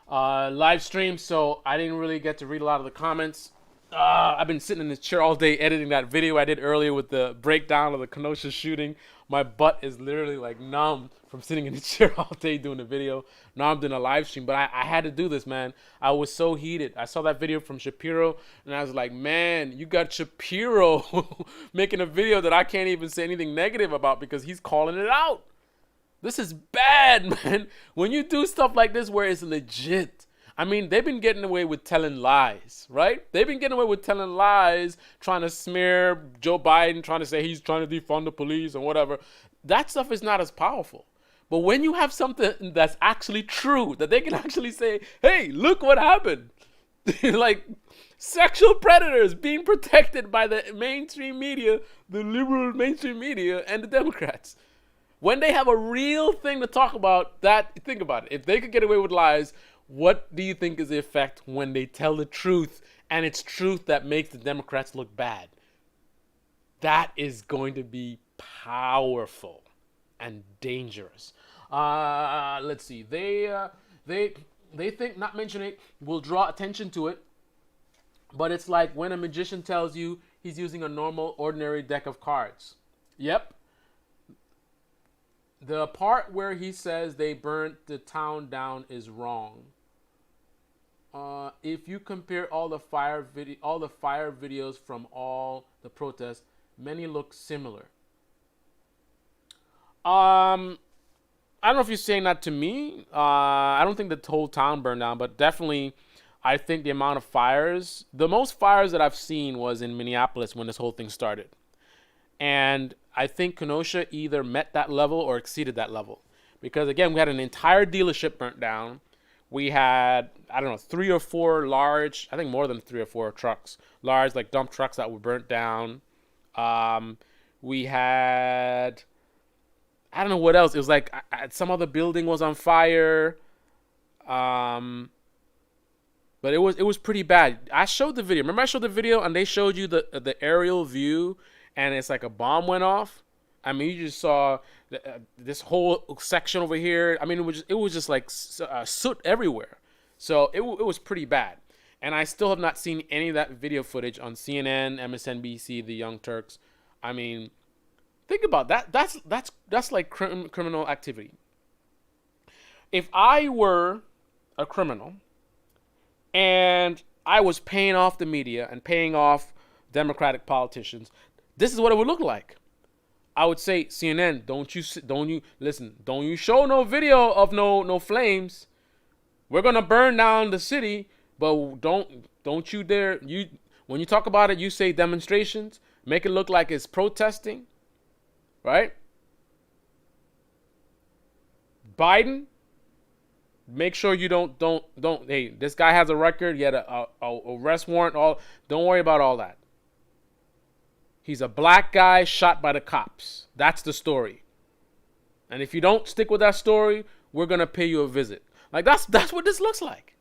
live stream, so I didn't really get to read a lot of the comments. I've been sitting in this chair all day editing that video I did earlier with the breakdown of the Kenosha shooting. My butt is literally like numb from sitting in the chair all day doing the video. Now I'm doing a live stream, but I had to do this, man. I was so heated. I saw that video from Shapiro, and I was like, man, you got Shapiro making a video that I can't even say anything negative about because he's calling it out. This is bad, man. When you do stuff like this where it's legit. I mean, they've been getting away with telling lies, right? They've been getting away with telling lies, trying to smear Joe Biden, trying to say he's trying to defund the police and whatever. That stuff is not as powerful. But when you have something that's actually true, that they can actually say, hey, look what happened. Like sexual predators being protected by the mainstream media, the liberal mainstream media, and the Democrats. When they have a real thing to talk about, think about it. If they could get away with lies, what do you think is the effect when they tell the truth, and it's truth that makes the Democrats look bad? That is going to be powerful and dangerous. Let's see. They think not mentioning it will draw attention to it, but it's like when a magician tells you he's using a normal, ordinary deck of cards. Yep. The part where he says they burnt the town down is wrong. If you compare all the fire videos from all the protests, many look similar. I don't know if you're saying that to me. I don't think the whole town burned down, but definitely, I think the amount of fires, the most fires that I've seen was in Minneapolis when this whole thing started. And I think Kenosha either met that level or exceeded that level. Because again, we had an entire dealership burnt down. We had, I don't know, 3 or 4 large, I think more than 3 or 4 trucks, large like dump trucks that were burnt down. We had, I don't know what else. It was like some other building was on fire. But it was pretty bad. I showed the video. Remember I showed the video and they showed you the aerial view, and it's like a bomb went off. I mean, you just saw this whole section over here. I mean, it was just like soot everywhere. So it was pretty bad. And I still have not seen any of that video footage on CNN, MSNBC, the Young Turks. I mean, think about that. That's like criminal activity. If I were a criminal and I was paying off the media and paying off Democratic politicians, this is what it would look like. I would say, CNN, don't you show no video of no flames. We're gonna burn down the city, but don't you dare, when you talk about it, you say demonstrations, make it look like it's protesting, right? Biden, make sure you don't. Hey, this guy has a record. He had a arrest warrant. Don't worry about all that. He's a black guy shot by the cops. That's the story. And if you don't stick with that story, we're gonna pay you a visit. Like that's what this looks like.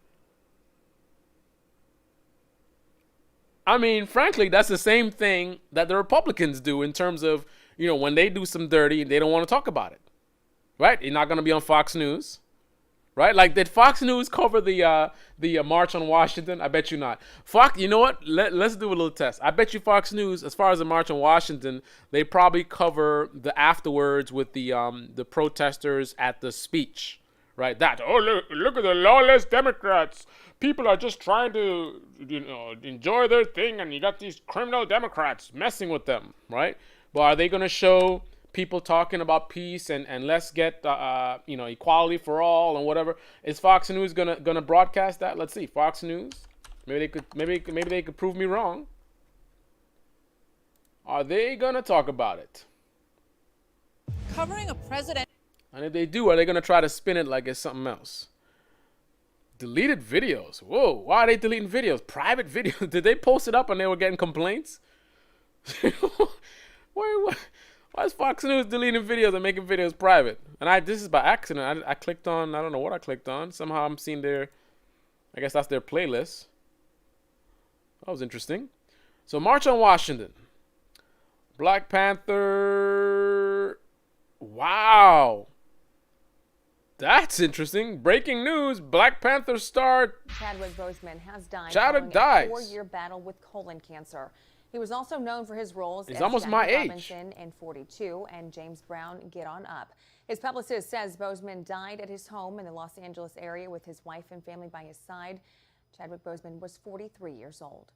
I mean, frankly, that's the same thing that the Republicans do in terms of, when they do some dirty, they don't want to talk about it. Right? You're not gonna be on Fox News. right? Like, did Fox News cover the March on Washington? I bet you not. Fox, you know what? Let's do a little test. I bet you Fox News, as far as the March on Washington, they probably cover the afterwards with the protesters at the speech, right? Look at the lawless Democrats. People are just trying to, enjoy their thing, and you got these criminal Democrats messing with them, right? But are they going to show people talking about peace and let's get equality for all and whatever? Is Fox News gonna broadcast that? Let's see. Fox News. Maybe they could prove me wrong. Are they gonna talk about it? Covering a president. And if they do, are they gonna try to spin it like it's something else? Deleted videos. Whoa, why are they deleting videos? Private videos. Did they post it up and they were getting complaints? Why is Fox News deleting videos and making videos private? And this is by accident. I clicked on, I don't know what I clicked on. Somehow I'm seeing I guess that's their playlist. That was interesting. So March on Washington. Black Panther. Wow. That's interesting. Breaking news. Black Panther star Chadwick Boseman has died Chadwick following dies. a 4-year battle with colon cancer. He was also known for his roles He's as almost Jackie my age. Robinson in 42 and James Brown Get On Up. His publicist says Boseman died at his home in the Los Angeles area with his wife and family by his side. Chadwick Boseman was 43 years old.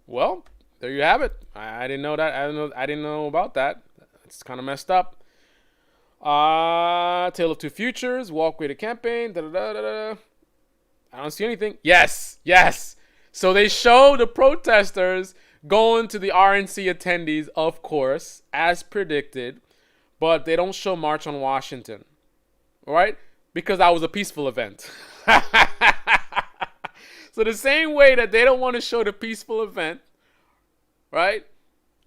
Well, there you have it. I didn't know that. I didn't know about that. It's kind of messed up. Tale of Two Futures, Walkway to Campaign. I don't see anything. Yes. So they show the protesters going to the RNC attendees, of course, as predicted, but they don't show March on Washington, all right? Because that was a peaceful event. So the same way that they don't want to show the peaceful event, right?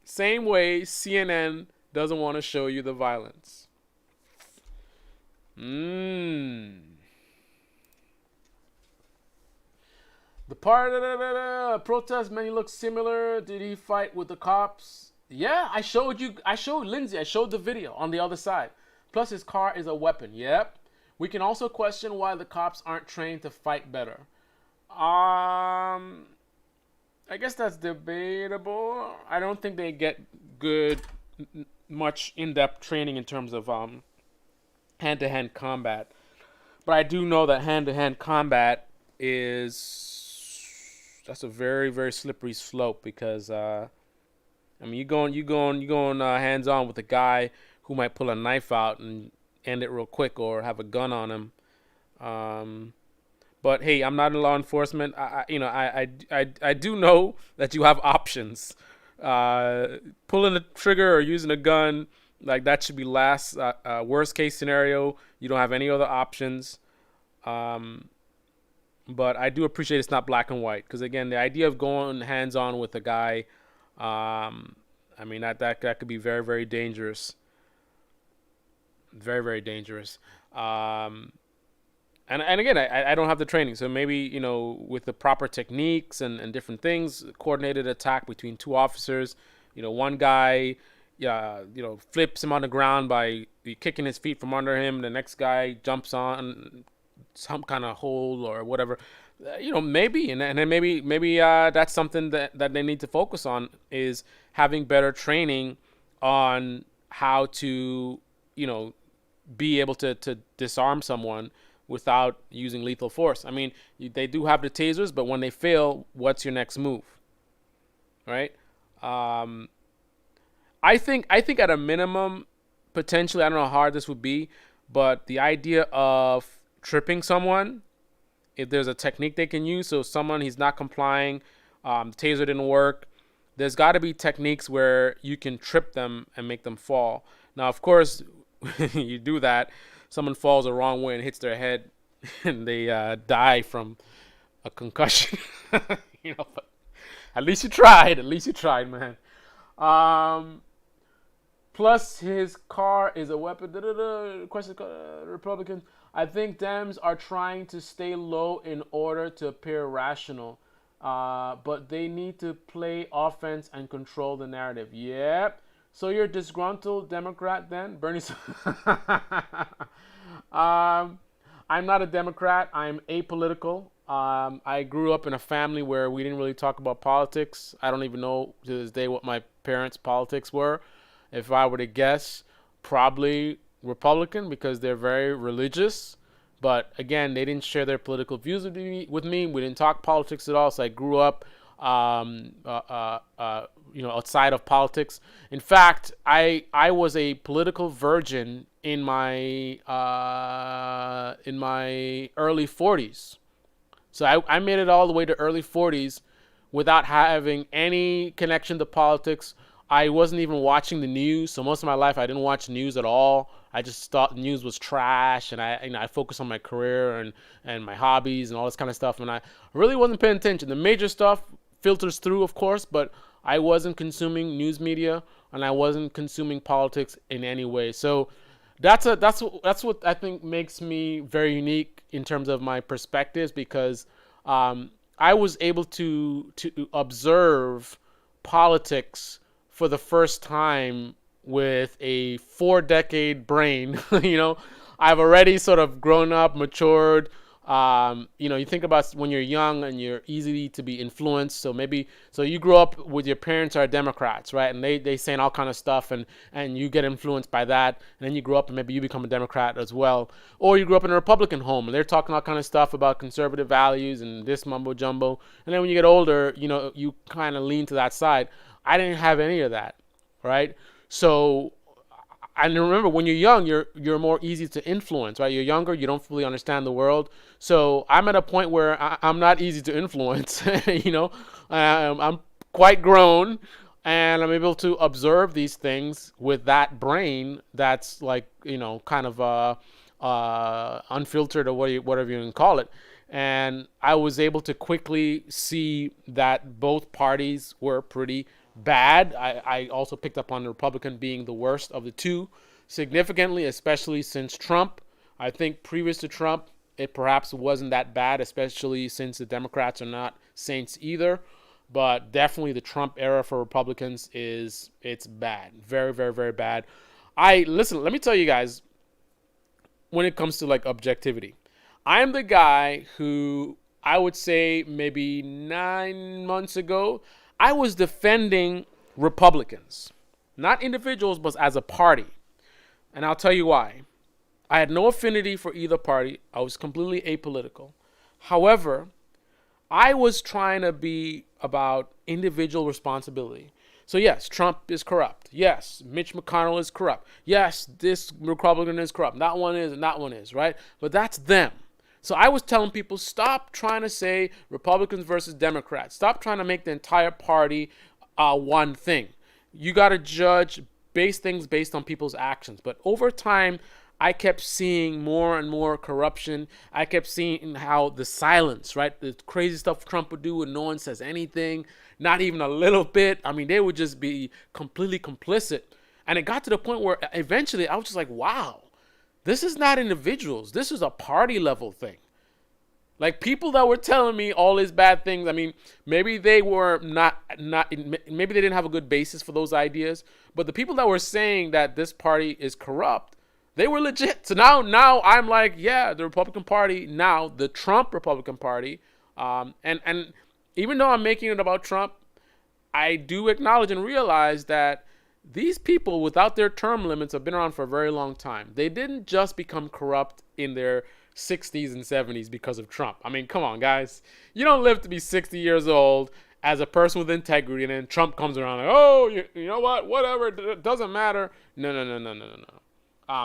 Same way CNN doesn't want to show you the violence. The part of the protest, many look similar. Did he fight with the cops? Yeah, I showed Lindsay. I showed the video on the other side. Plus, his car is a weapon. Yep. We can also question why the cops aren't trained to fight better. I guess that's debatable. I don't think they get much in-depth training in terms of hand-to-hand combat. But I do know that hand-to-hand combat that's a very, very slippery slope because you going hands-on with a guy who might pull a knife out and end it real quick or have a gun on him. But hey, I'm not in law enforcement. I do know that you have options. Pulling the trigger or using a gun, like that should be last. Worst case scenario, you don't have any other options. But I do appreciate it's not black and white because again, the idea of going hands-on with a guy, that could be very, very dangerous. Very, very dangerous. And again, I don't have the training, so maybe with the proper techniques and different things, coordinated attack between two officers. One guy, flips him on the ground by kicking his feet from under him. The next guy jumps on some kind of hole or whatever. Maybe and then maybe that's something that they need to focus on is having better training on how to be able to disarm someone without using lethal force. I mean, they do have the tasers, but when they fail, what's your next move? Right? I think at a minimum, potentially, I don't know how hard this would be, but the idea of tripping someone, if there's a technique they can use, so someone he's not complying, the taser didn't work, there's got to be techniques where you can trip them and make them fall. Now, of course, you do that, someone falls the wrong way and hits their head and they die from a concussion. But at least you tried, man. Plus his car is a weapon. Question, Republicans. I think Dems are trying to stay low in order to appear rational. But they need to play offense and control the narrative. Yep. So you're a disgruntled Democrat then? Bernie. I'm not a Democrat. I'm apolitical. I grew up in a family where we didn't really talk about politics. I don't even know to this day what my parents' politics were. If I were to guess, probably Republican because they're very religious. But again, they didn't share their political views with me. We didn't talk politics at all. So I grew up, outside of politics. In fact, I was a political virgin in my early 40s. So I made it all the way to early 40s without having any connection to politics. I wasn't even watching the news. So most of my life, I didn't watch news at all. I just thought news was trash, and I focused on my career and my hobbies and all this kind of stuff. And I really wasn't paying attention. The major stuff filters through, of course, but I wasn't consuming news media and I wasn't consuming politics in any way. So that's what I think makes me very unique in terms of my perspectives, because I was able to observe politics for the first time with a 4-decade brain. I've already sort of grown up, matured. You think about when you're young and you're easy to be influenced. So you grew up with your parents are Democrats, right? And they saying all kind of stuff, and you get influenced by that. And then you grow up and maybe you become a Democrat as well. Or you grew up in a Republican home and they're talking all kind of stuff about conservative values and this mumbo jumbo. And then when you get older, you kind of lean to that side. I didn't have any of that, right? So I remember when you're young, you're more easy to influence, right? You're younger, you don't fully understand the world. So I'm at a point where I'm not easy to influence. I'm quite grown, and I'm able to observe these things with that brain that's like, kind of unfiltered, or whatever you can call it. And I was able to quickly see that both parties were pretty bad. I also picked up on the Republican being the worst of the two significantly, especially since Trump. I think previous to Trump, it perhaps wasn't that bad, especially since the Democrats are not saints either. But definitely the Trump era for Republicans it's bad. Very, very, very bad. Listen, let me tell you guys, when it comes to like objectivity, I am the guy who I would say maybe 9 months ago, I was defending Republicans, not individuals, but as a party. And I'll tell you why. I had no affinity for either party. I was completely apolitical. However, I was trying to be about individual responsibility. So yes, Trump is corrupt. Yes, Mitch McConnell is corrupt. Yes, this Republican is corrupt. That one is and that one is, right? But that's them. So I was telling people, stop trying to say Republicans versus Democrats. Stop trying to make the entire party one thing. You got to base things based on people's actions. But over time, I kept seeing more and more corruption. I kept seeing how the silence, right? The crazy stuff Trump would do and no one says anything, not even a little bit. I mean, they would just be completely complicit. And it got to the point where eventually I was just like, wow. This is not individuals. This is a party level thing. Like people that were telling me all these bad things. I mean, maybe they were maybe they didn't have a good basis for those ideas. But the people that were saying that this party is corrupt, they were legit. So now I'm like, yeah, the Republican Party, now the Trump Republican Party. And even though I'm making it about Trump, I do acknowledge and realize that these people, without their term limits, have been around for a very long time. They didn't just become corrupt in their 60s and 70s because of Trump. I mean, come on, guys. You don't live to be 60 years old as a person with integrity, and then Trump comes around like, oh, you know what? Whatever, it doesn't matter. No.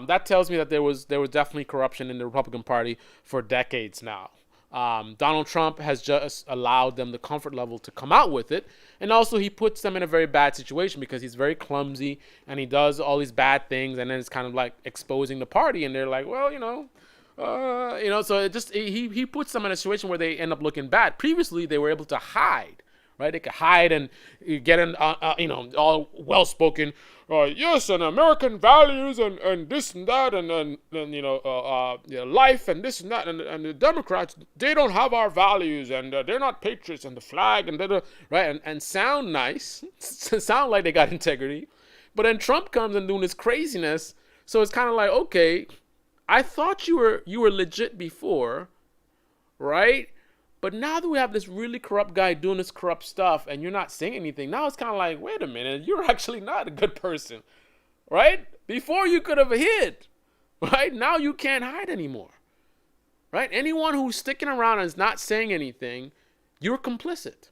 That tells me that there was definitely corruption in the Republican Party for decades now. Donald Trump has just allowed them the comfort level to come out with it. And also he puts them in a very bad situation because he's very clumsy and he does all these bad things. And then it's kind of like exposing the party. And they're like, well, so it just, he puts them in a situation where they end up looking bad. Previously, they were able to hide, right? They could hide and get in, all well-spoken, yes, and American values and this and that and life and this and that. And the Democrats, they don't have our values and they're not patriots and the flag and right? And sound nice, sound like they got integrity. But then Trump comes and doing this craziness. So it's kind of like, okay, I thought you were legit before, right? But now that we have this really corrupt guy doing this corrupt stuff and you're not saying anything, now it's kind of like, wait a minute, you're actually not a good person, right? Before you could have hid, right? Now you can't hide anymore, right? Anyone who's sticking around and is not saying anything, you're complicit.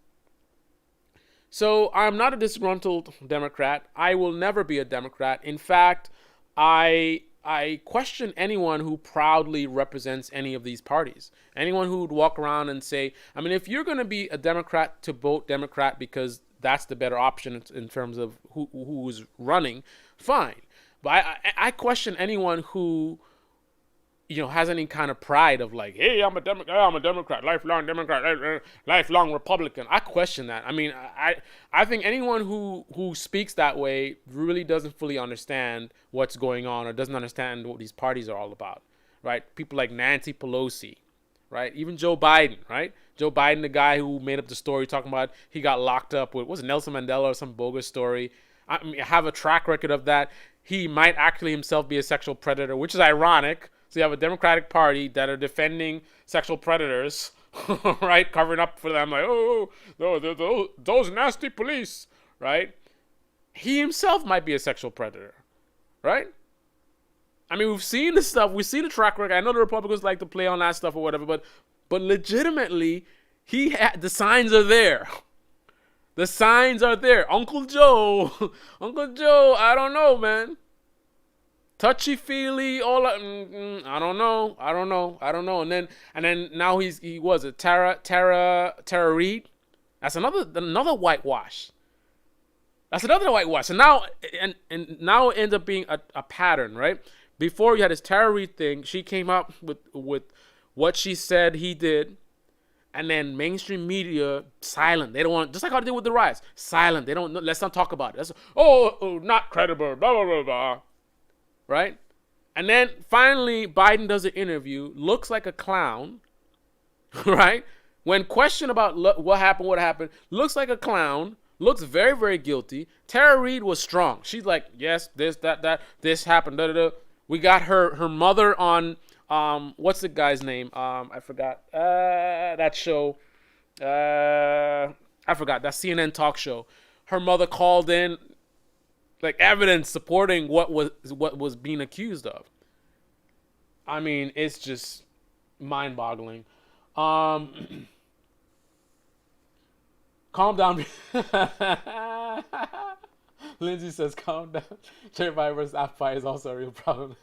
So I'm not a disgruntled Democrat. I will never be a Democrat. In fact, I question anyone who proudly represents any of these parties. Anyone who would walk around and say, I mean, if you're going to be a Democrat to vote Democrat because that's the better option in terms of who's running, fine. But I question anyone who, has any kind of pride of like, hey, I'm a Democrat, lifelong Democrat, lifelong Republican. I question that. I mean, I think anyone who speaks that way really doesn't fully understand what's going on or doesn't understand what these parties are all about, right? People like Nancy Pelosi, right? Even Joe Biden, right? Joe Biden, the guy who made up the story talking about he got locked up with, was it Nelson Mandela or some bogus story? I mean, I have a track record of that. He might actually himself be a sexual predator, which is ironic. So you have a Democratic Party that are defending sexual predators, right? Covering up for them, like, oh, no, those nasty police, right? He himself might be a sexual predator, right? I mean, we've seen this stuff. We've seen the track record. I know the Republicans like to play on that stuff or whatever, but legitimately, the signs are there. The signs are there. Uncle Joe, I don't know, man. Touchy-feely, all I don't know. And then now he was it Tara Reid. That's another whitewash. That's another whitewash. And now now it ends up being a pattern, right? Before you had this Tara Reid thing, she came up with what she said he did, and then mainstream media silent. They don't want, just like how they did with the riots, silent. They don't. Let's not talk about it. That's not credible. Blah blah blah blah. Right? And then finally, Biden does an interview, looks like a clown, right? When questioned about what happened, looks like a clown, looks very, very guilty. Tara Reid was strong. She's like, yes, this happened, da da da. We got her mother on, what's the guy's name? I forgot. That show. I forgot. That CNN talk show. Her mother called in, like, evidence supporting what was being accused of. I mean, it's just mind-boggling. Calm down. Lindsay says, calm down. Cherry versus apple pie is also a real problem.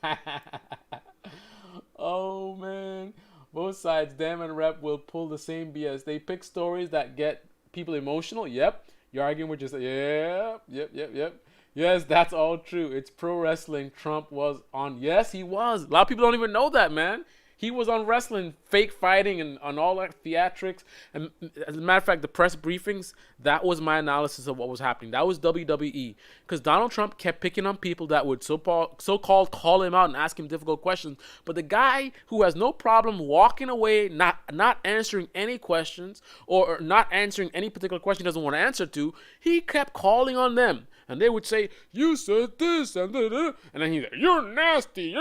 Oh, man. Both sides, Dem and Rep, will pull the same BS. They pick stories that get people emotional. Yep. You're arguing with just, yep. Yes, that's all true. It's pro wrestling. Trump was on. Yes, he was. A lot of people don't even know that, man. He was on wrestling, fake fighting, and on all that theatrics. And as a matter of fact, the press briefings, that was my analysis of what was happening. That was WWE. Because Donald Trump kept picking on people that would so-called call him out and ask him difficult questions. But the guy who has no problem walking away, not answering any questions, or not answering any particular question he doesn't want to answer to, he kept calling on them. And they would say, you said this, and then he's like, you're nasty,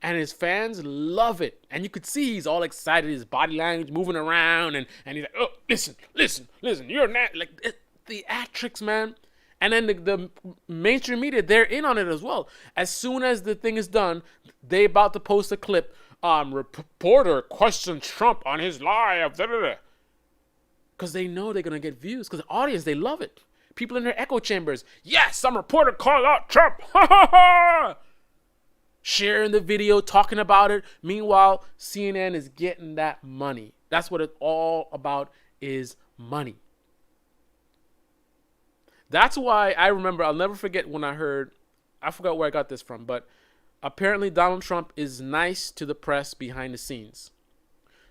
and his fans love it. And you could see he's all excited, his body language moving around, and he's like, oh, listen, you're nasty. Like, theatrics, man. And then the mainstream media, they're in on it as well. As soon as the thing is done, they about to post a clip, reporter questions Trump on his lie of because they know they're going to get views, because the audience, they love it. People in their echo chambers. Yes, some reporter called out Trump. Ha ha ha! Sharing the video, talking about it. Meanwhile, CNN is getting that money. That's what it's all about, is money. That's why I remember, I'll never forget when I forgot where I got this from, but apparently Donald Trump is nice to the press behind the scenes.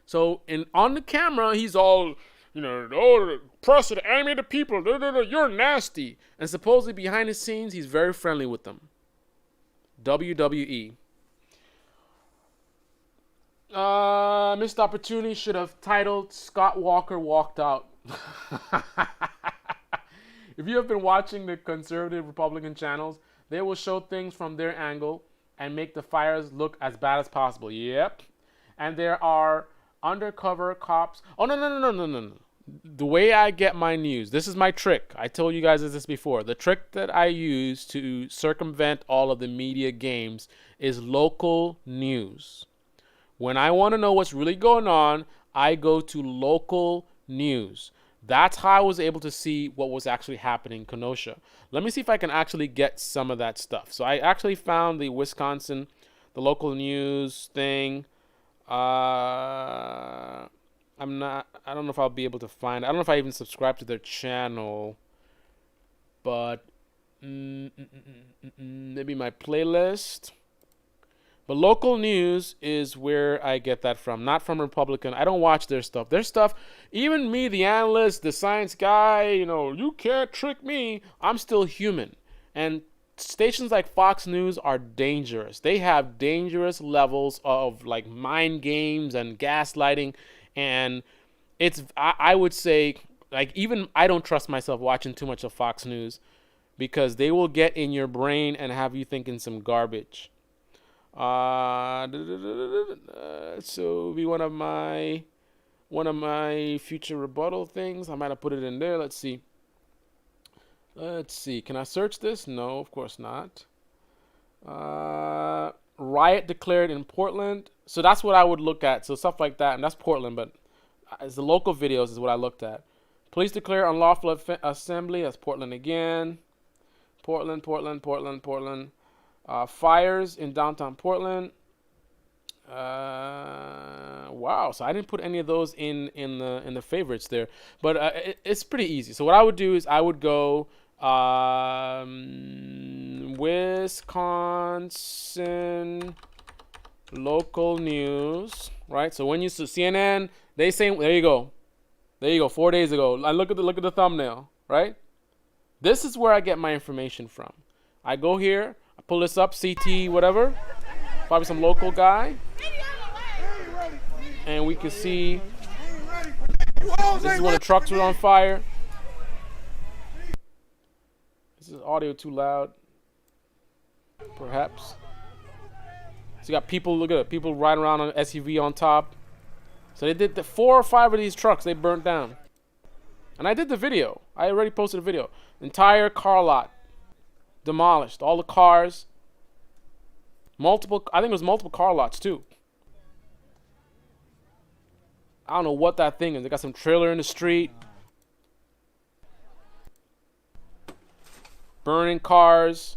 So on the camera, he's all, the press, the enemy of the people, you're nasty. And supposedly behind the scenes, he's very friendly with them. WWE. Missed opportunity, should have titled Scott Walker Walked Out. If you have been watching the conservative Republican channels, they will show things from their angle, and make the fires look as bad as possible. Yep. And there are undercover cops. Oh, no. The way I get my news, this is my trick. I told you guys this before. The trick that I use to circumvent all of the media games is local news. When I want to know what's really going on, I go to local news. That's how I was able to see what was actually happening in Kenosha. Let me see if I can actually get some of that stuff. So I actually found the Wisconsin, the local news thing. I don't know if I'll be able to find, I don't know if I even subscribe to their channel, but maybe my playlist. But local news is where I get that from, not from Republican. I don't watch their stuff. Their stuff, even me, the analyst, the science guy, you can't trick me. I'm still human. And stations like Fox News are dangerous. They have dangerous levels of like mind games and gaslighting. And I would say, like, even I don't trust myself watching too much of Fox News because they will get in your brain and have you thinking some garbage. So be one of my future rebuttal things. I might have put it in there. Let's see. Can I search this? No, of course not. Riot declared in Portland. So that's what I would look at. So stuff like that, and that's Portland, but as the local videos is what I looked at. Police declare unlawful assembly. That's Portland again. Portland. Fires in downtown Portland. Wow. So I didn't put any of those in the favorites there, but it's pretty easy. So what I would do is I would go Wisconsin local news, right? So when you see CNN, they say there you go, 4 days ago. I look at the thumbnail, right? This is where I get my information from. I go here. Pull this up, CT, whatever. Probably some local guy. And we can see this is when the trucks were on fire. This is audio too loud. Perhaps. So you got people, look at it, people riding around on an SUV on top. So they did 4 or 5 of these trucks they burnt down. And I did the video. I already posted a video. Entire car lot demolished. All the cars. I think it was multiple car lots too. I don't know what that thing is. They got some trailer in the street. Burning cars.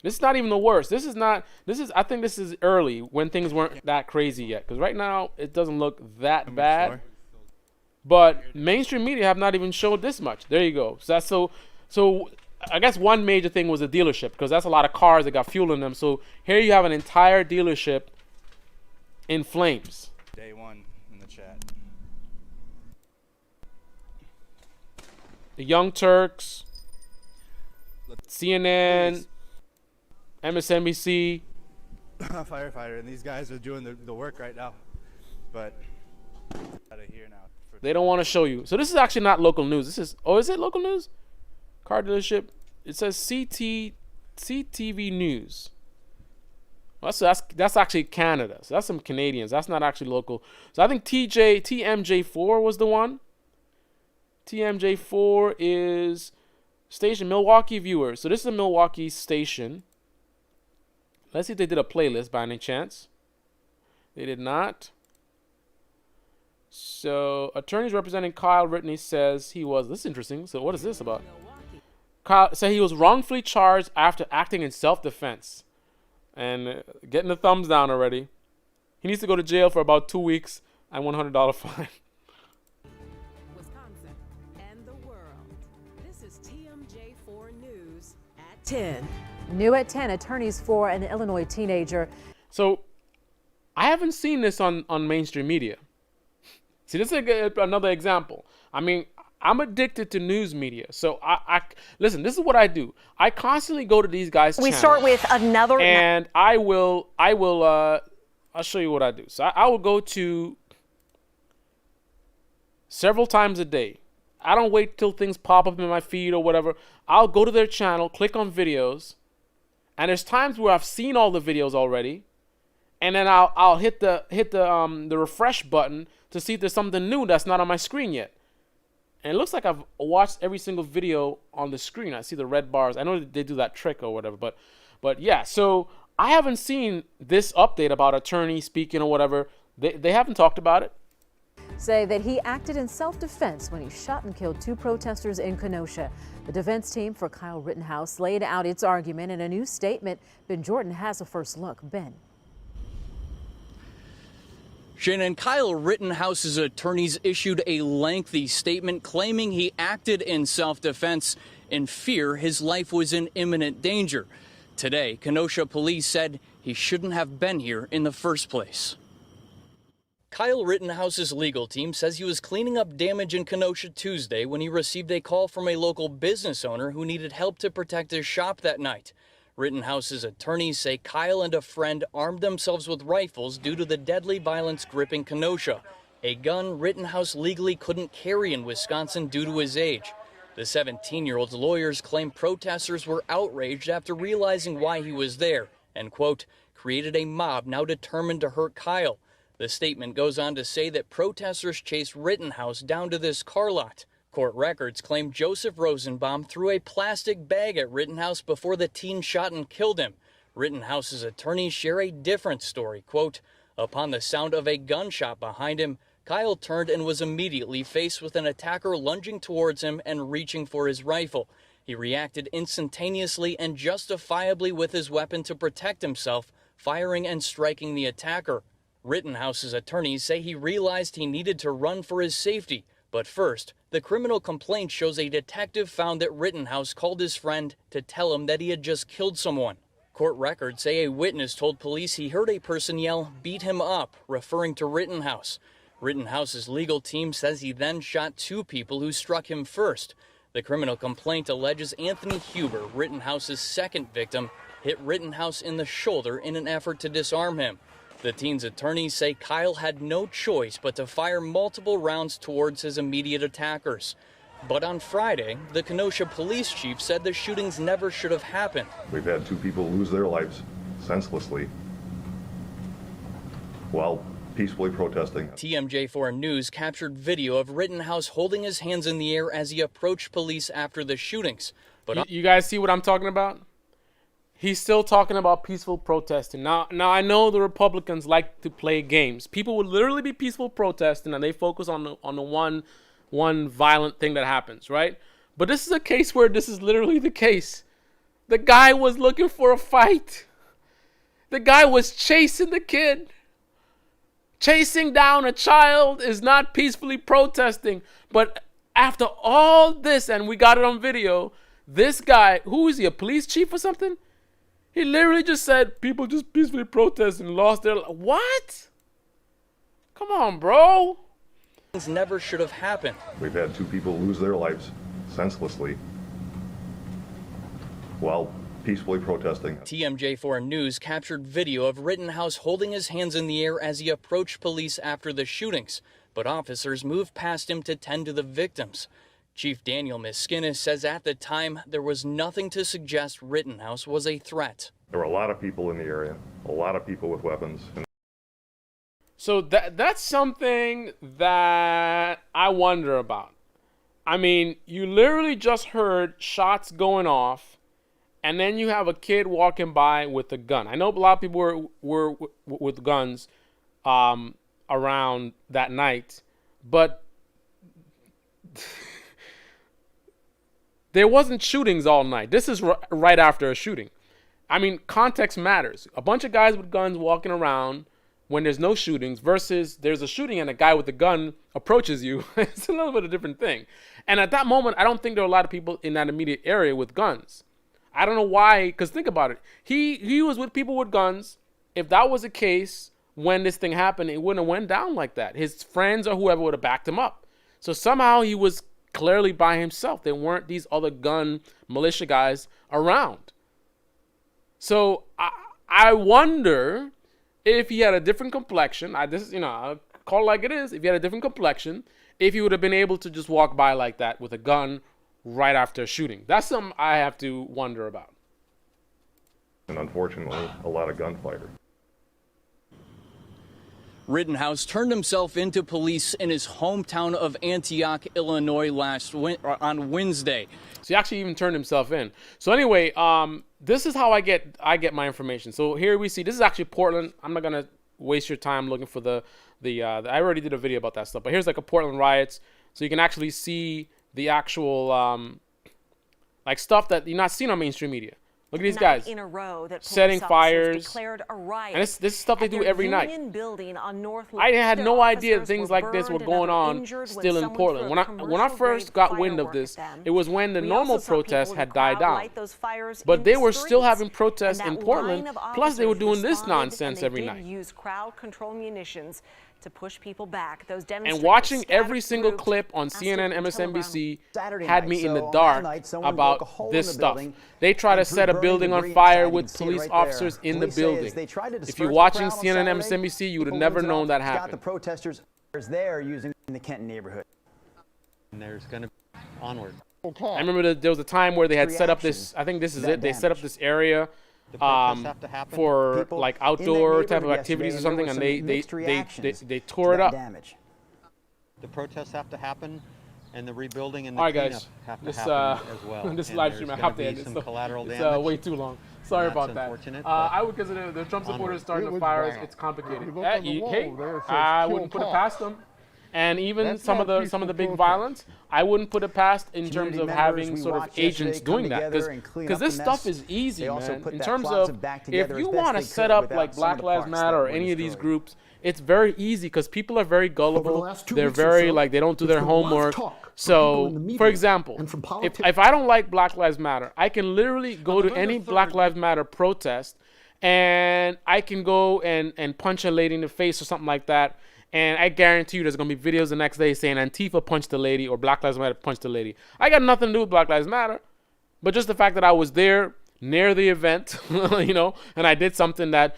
This is not even the worst. I think this is early when things weren't that crazy yet. Because right now it doesn't look that bad. But mainstream media have not even showed this much. There you go. So that's so I guess one major thing was the dealership, because that's a lot of cars that got fuel in them. So here you have an entire dealership in flames. Day one in the chat. The Young Turks, CNN, MSNBC. Firefighter, and these guys are doing the work right now. But out of here now. They don't want to show you. So this is actually not local news. This is, is it local news? Car dealership. It says CTV News. Well, so that's actually Canada. So that's some Canadians. That's not actually local. So I think TMJ4 was the one. TMJ4 is station Milwaukee viewers. So this is a Milwaukee station. Let's see if they did a playlist by any chance. They did not. So attorneys representing Kyle Rittenhouse says he was, this is interesting. So what is this about? Kyle said he was wrongfully charged after acting in self-defense. And getting the thumbs down already. He needs to go to jail for about 2 weeks and $100 fine. Wisconsin and the world. This is TMJ4 News at 10. New at 10, attorneys for an Illinois teenager. So I haven't seen this on mainstream media. See, this is another example. I mean, I'm addicted to news media. So I listen, this is what I do. I constantly go to these guys' channels. We start with another. And I'll show you what I do. So I will go to several times a day. I don't wait till things pop up in my feed or whatever. I'll go to their channel, click on videos, And there's times where I've seen all the videos already, and then I'll hit the refresh button to see if there's something new that's not on my screen yet. And it looks like I've watched every single video on the screen. I see the red bars. I know they do that trick or whatever, but yeah. So I haven't seen this update about attorney speaking or whatever. They haven't talked about it. Say that he acted in self-defense when he shot and killed 2 protesters in Kenosha. The defense team for Kyle Rittenhouse laid out its argument in a new statement. Ben Jordan has a first look. Ben. Shannon, Kyle Rittenhouse's attorneys issued a lengthy statement claiming he acted in self-defense in fear his life was in imminent danger. Today, Kenosha Police said he shouldn't have been here in the first place. Kyle Rittenhouse's legal team says he was cleaning up damage in Kenosha Tuesday when he received a call from a local business owner who needed help to protect his shop that night. Rittenhouse's attorneys say Kyle and a friend armed themselves with rifles due to the deadly violence gripping Kenosha, a gun Rittenhouse legally couldn't carry in Wisconsin due to his age. The 17-year-old's lawyers claim protesters were outraged after realizing why he was there and, quote, created a mob now determined to hurt Kyle. The statement goes on to say that protesters chased Rittenhouse down to this car lot. Court records claim Joseph Rosenbaum threw a plastic bag at Rittenhouse before the teen shot and killed him. Rittenhouse's attorneys share a different story. Quote, upon the sound of a gunshot behind him, Kyle turned and was immediately faced with an attacker lunging towards him and reaching for his rifle. He reacted instantaneously and justifiably with his weapon to protect himself, firing and striking the attacker. Rittenhouse's attorneys say he realized he needed to run for his safety. But first, the criminal complaint shows a detective found that Rittenhouse called his friend to tell him that he had just killed someone. Court records say a witness told police he heard a person yell, "Beat him up," referring to Rittenhouse. Rittenhouse's legal team says he then shot 2 people who struck him first. The criminal complaint alleges Anthony Huber, Rittenhouse's second victim, hit Rittenhouse in the shoulder in an effort to disarm him. The teen's attorneys say Kyle had no choice but to fire multiple rounds towards his immediate attackers. But on Friday, the Kenosha police chief said the shootings never should have happened. We've had 2 people lose their lives senselessly while peacefully protesting. TMJ4 News captured video of Rittenhouse holding his hands in the air as he approached police after the shootings. But you guys see what I'm talking about? He's still talking about peaceful protesting. Now I know the Republicans like to play games. People would literally be peaceful protesting and they focus on the one violent thing that happens, right? But this is a case where this is literally the case. The guy was looking for a fight. The guy was chasing the kid. Chasing down a child is not peacefully protesting. But after all this, and we got it on video, this guy, who is he, a police chief or something? He literally just said people just peacefully protested and lost their life. What? Come on, bro. Things never should have happened. We've had 2 people lose their lives senselessly while peacefully protesting. TMJ4 News captured video of Rittenhouse holding his hands in the air as he approached police after the shootings, but officers moved past him to tend to the victims. Chief Daniel Miskinis says at the time there was nothing to suggest Rittenhouse was a threat. There were a lot of people in the area, a lot of people with weapons. So that's something that I wonder about. I mean, you literally just heard shots going off, and then you have a kid walking by with a gun. I know a lot of people were with guns around that night, but there wasn't shootings all night. This is right after a shooting. I mean, context matters. A bunch of guys with guns walking around when there's no shootings versus there's a shooting and a guy with a gun approaches you. It's a little bit of a different thing. And at that moment, I don't think there were a lot of people in that immediate area with guns. I don't know why, because think about it. He was with people with guns. If that was the case when this thing happened, it wouldn't have went down like that. His friends or whoever would have backed him up. So somehow he was clearly by himself. There weren't these other gun militia guys around. So I wonder if he had a different complexion. I'll call it like it is. If he had a different complexion, if he would have been able to just walk by like that with a gun right after a shooting. That's something I have to wonder about. and unfortunately, a lot of gunfire. Rittenhouse turned himself into police in his hometown of Antioch, Illinois on Wednesday. So he actually even turned himself in. So anyway, this is how I get my information. So here we see, this is actually Portland. I'm not gonna waste your time looking for the I already did a video about that stuff, but here's like a Portland riots. So you can actually see the actual like stuff that you're not seeing on mainstream media. Look at these guys in a row that setting fires. Declared a riot and this is stuff they do every night. Building on North I had Their no idea officers things were like this were burned going and on injured still in someone Portland. threw a When I first got wind of firework this, at them. it was when the We normal also saw people protests in had the died crowd down. light those fires But in they the were still streets. having protests And in that Portland. line of Plus, they were officers doing this responded, nonsense and every they night. did use crowd control munitions to push people back. Those And demonstrators watching every scattered single through clip on Aztec CNN, until around MSNBC Saturday had night. me in So the on dark that night, someone broke a about hole in this the stuff. building They try to and threw set a burning building on debris fire inside. You with can see it police right officers there. in the Police say as building. they tried to If disperse you're the watching crowd on CNN, Saturday, MSNBC, you would have people never losing known that officers got happened. the protesters there using the Kenton neighborhood. And there's going to be onward. I remember there was a time where they had set up this, I think this is it, they set up this area for like outdoor type of activities or something, and they tore it up. The protests have to happen, and the rebuilding and the All right, cleanup guys, have to this happen as well. this And live stream I there's have to gonna end be it. some So collateral it's damage. way too long. Sorry That's about that. unfortunate, I would consider the Trump supporters starting the fires. It's complicated. Hey, I wouldn't put it past them. And even some of the big violence, I wouldn't put it past in terms of having sort of agents doing that, because this stuff is easy, man. In terms of if you want to set up like Black Lives Matter or any of these groups, it's very easy because people are very gullible. They're very like they don't do their homework. So, for example, if I don't like Black Lives Matter, I can literally go to any Black Lives Matter protest, and I can go and punch a lady in the face or something like that. And I guarantee you there's going to be videos the next day saying Antifa punched a lady or Black Lives Matter punched a lady. I got nothing to do with Black Lives Matter. But just the fact that I was there near the event, you know, and I did something that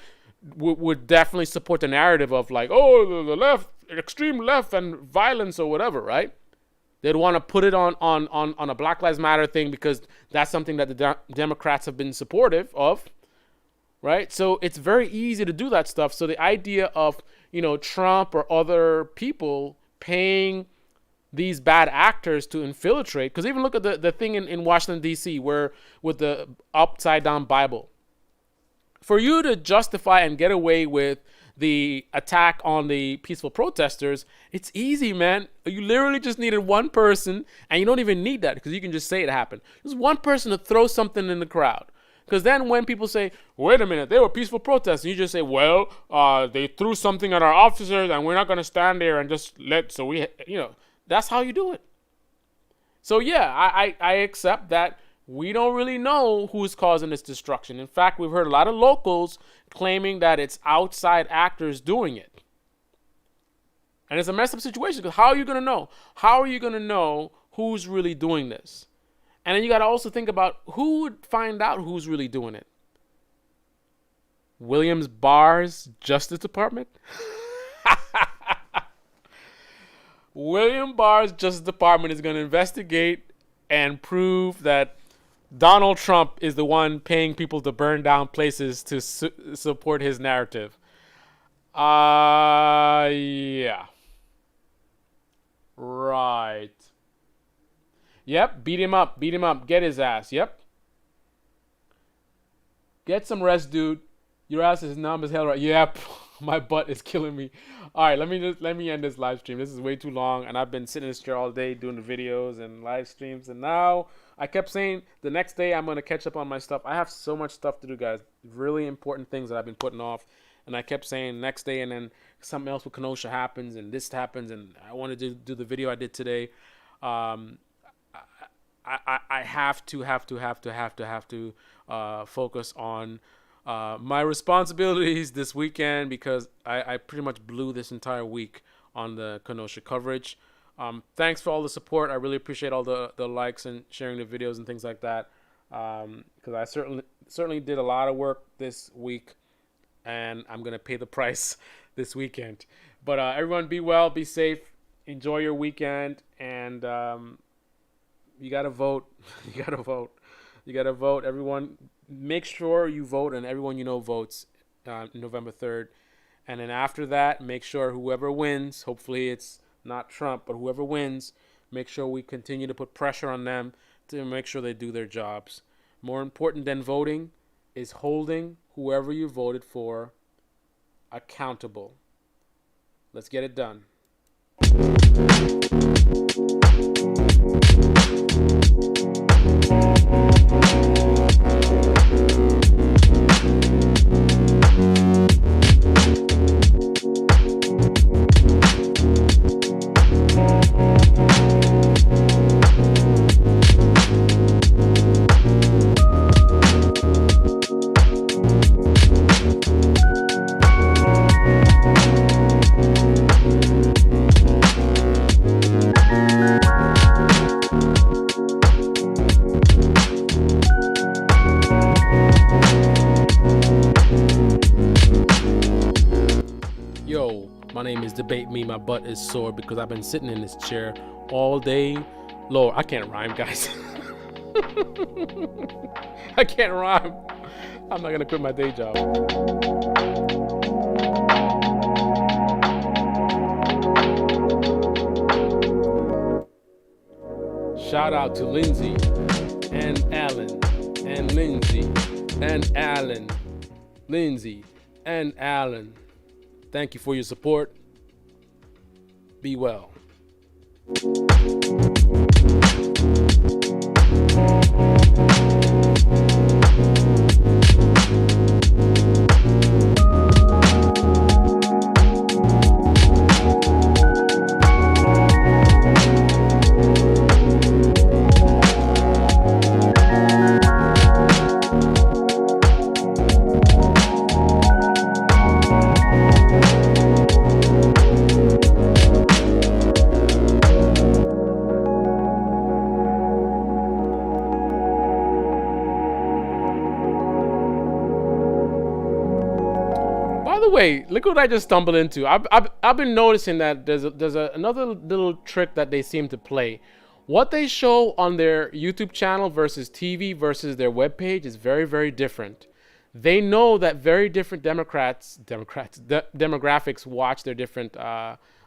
would definitely support the narrative of like, oh, the left, extreme left and violence or whatever, right? They'd want to put it on a Black Lives Matter thing because that's something that the Democrats have been supportive of, right? So it's very easy to do that stuff. So the idea of, you know, Trump or other people paying these bad actors to infiltrate, because even look at the thing in Washington, D.C., where with the upside down Bible. For you to justify and get away with the attack on the peaceful protesters, it's easy, man. You literally just needed one person, and you don't even need that because you can just say it happened. Just one person to throw something in the crowd. Because then when people say, wait a minute, they were peaceful protests, and you just say, well, they threw something at our officers, and we're not going to stand there and just that's how you do it. So yeah, I accept that we don't really know who's causing this destruction. In fact, we've heard a lot of locals claiming that it's outside actors doing it. And it's a messed up situation, because how are you going to know? How are you going to know who's really doing this? And then you got to also think about who would find out who's really doing it. Williams Barr's Justice Department? William Barr's Justice Department is going to investigate and prove that Donald Trump is the one paying people to burn down places to support his narrative. Yeah. Right. Yep, beat him up, get his ass, yep. Get some rest, dude. Your ass is numb as hell, right? Yep, my butt is killing me. All right, let me end this live stream. This is way too long, and I've been sitting in this chair all day doing the videos and live streams, and now I kept saying the next day I'm going to catch up on my stuff. I have so much stuff to do, guys. Really important things that I've been putting off, and I kept saying next day, and then something else with Kenosha happens, and this happens, and I wanted to do the video I did today. I have to focus on my responsibilities this weekend, because I pretty much blew this entire week on the Kenosha coverage. Thanks for all the support. I really appreciate all the likes and sharing the videos and things like that, because I certainly did a lot of work this week, and I'm going to pay the price this weekend. But everyone, be well, be safe, enjoy your weekend, and you got to vote. You got to vote. Everyone make sure you vote, and everyone you know votes November 3rd. And then after that, make sure whoever wins, hopefully it's not Trump, but whoever wins, make sure we continue to put pressure on them to make sure they do their jobs. More important than voting is holding whoever you voted for accountable. Let's get it done. Yo, my name is Debate Me. My butt is sore because I've been sitting in this chair all day. Lord, I can't rhyme, guys. I can't rhyme. I'm not gonna quit my day job. Shout out to Lindsay and Alan and Lindsay and Alan. Lindsay and Alan. Thank you for your support. Be well. Wait, look what I just stumbled into. I've been noticing that there's another little trick that they seem to play. What they show on their YouTube channel versus TV versus their webpage is very, very different. They know that very different demographics watch their different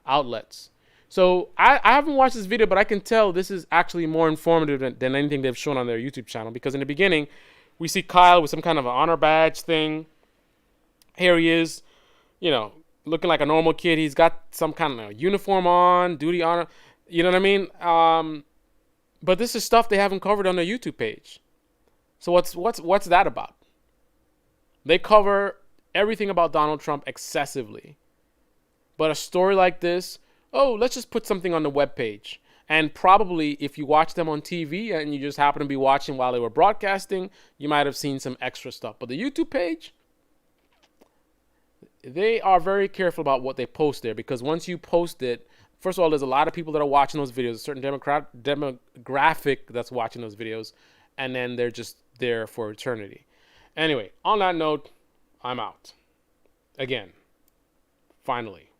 outlets. So I haven't watched this video, but I can tell this is actually more informative than anything they've shown on their YouTube channel. Because in the beginning, we see Kyle with some kind of an honor badge thing. Here he is, you know, looking like a normal kid. He's got some kind of uniform on, duty honor. You know what I mean? But this is stuff they haven't covered on their YouTube page. So what's that about? They cover everything about Donald Trump excessively. But a story like this, oh, let's just put something on the webpage. And probably if you watch them on TV and you just happen to be watching while they were broadcasting, you might have seen some extra stuff. But the YouTube page, they are very careful about what they post there, because once you post it, first of all, there's a lot of people that are watching those videos, a certain demographic that's watching those videos, and then they're just there for eternity. Anyway, on that note, I'm out. Again, finally.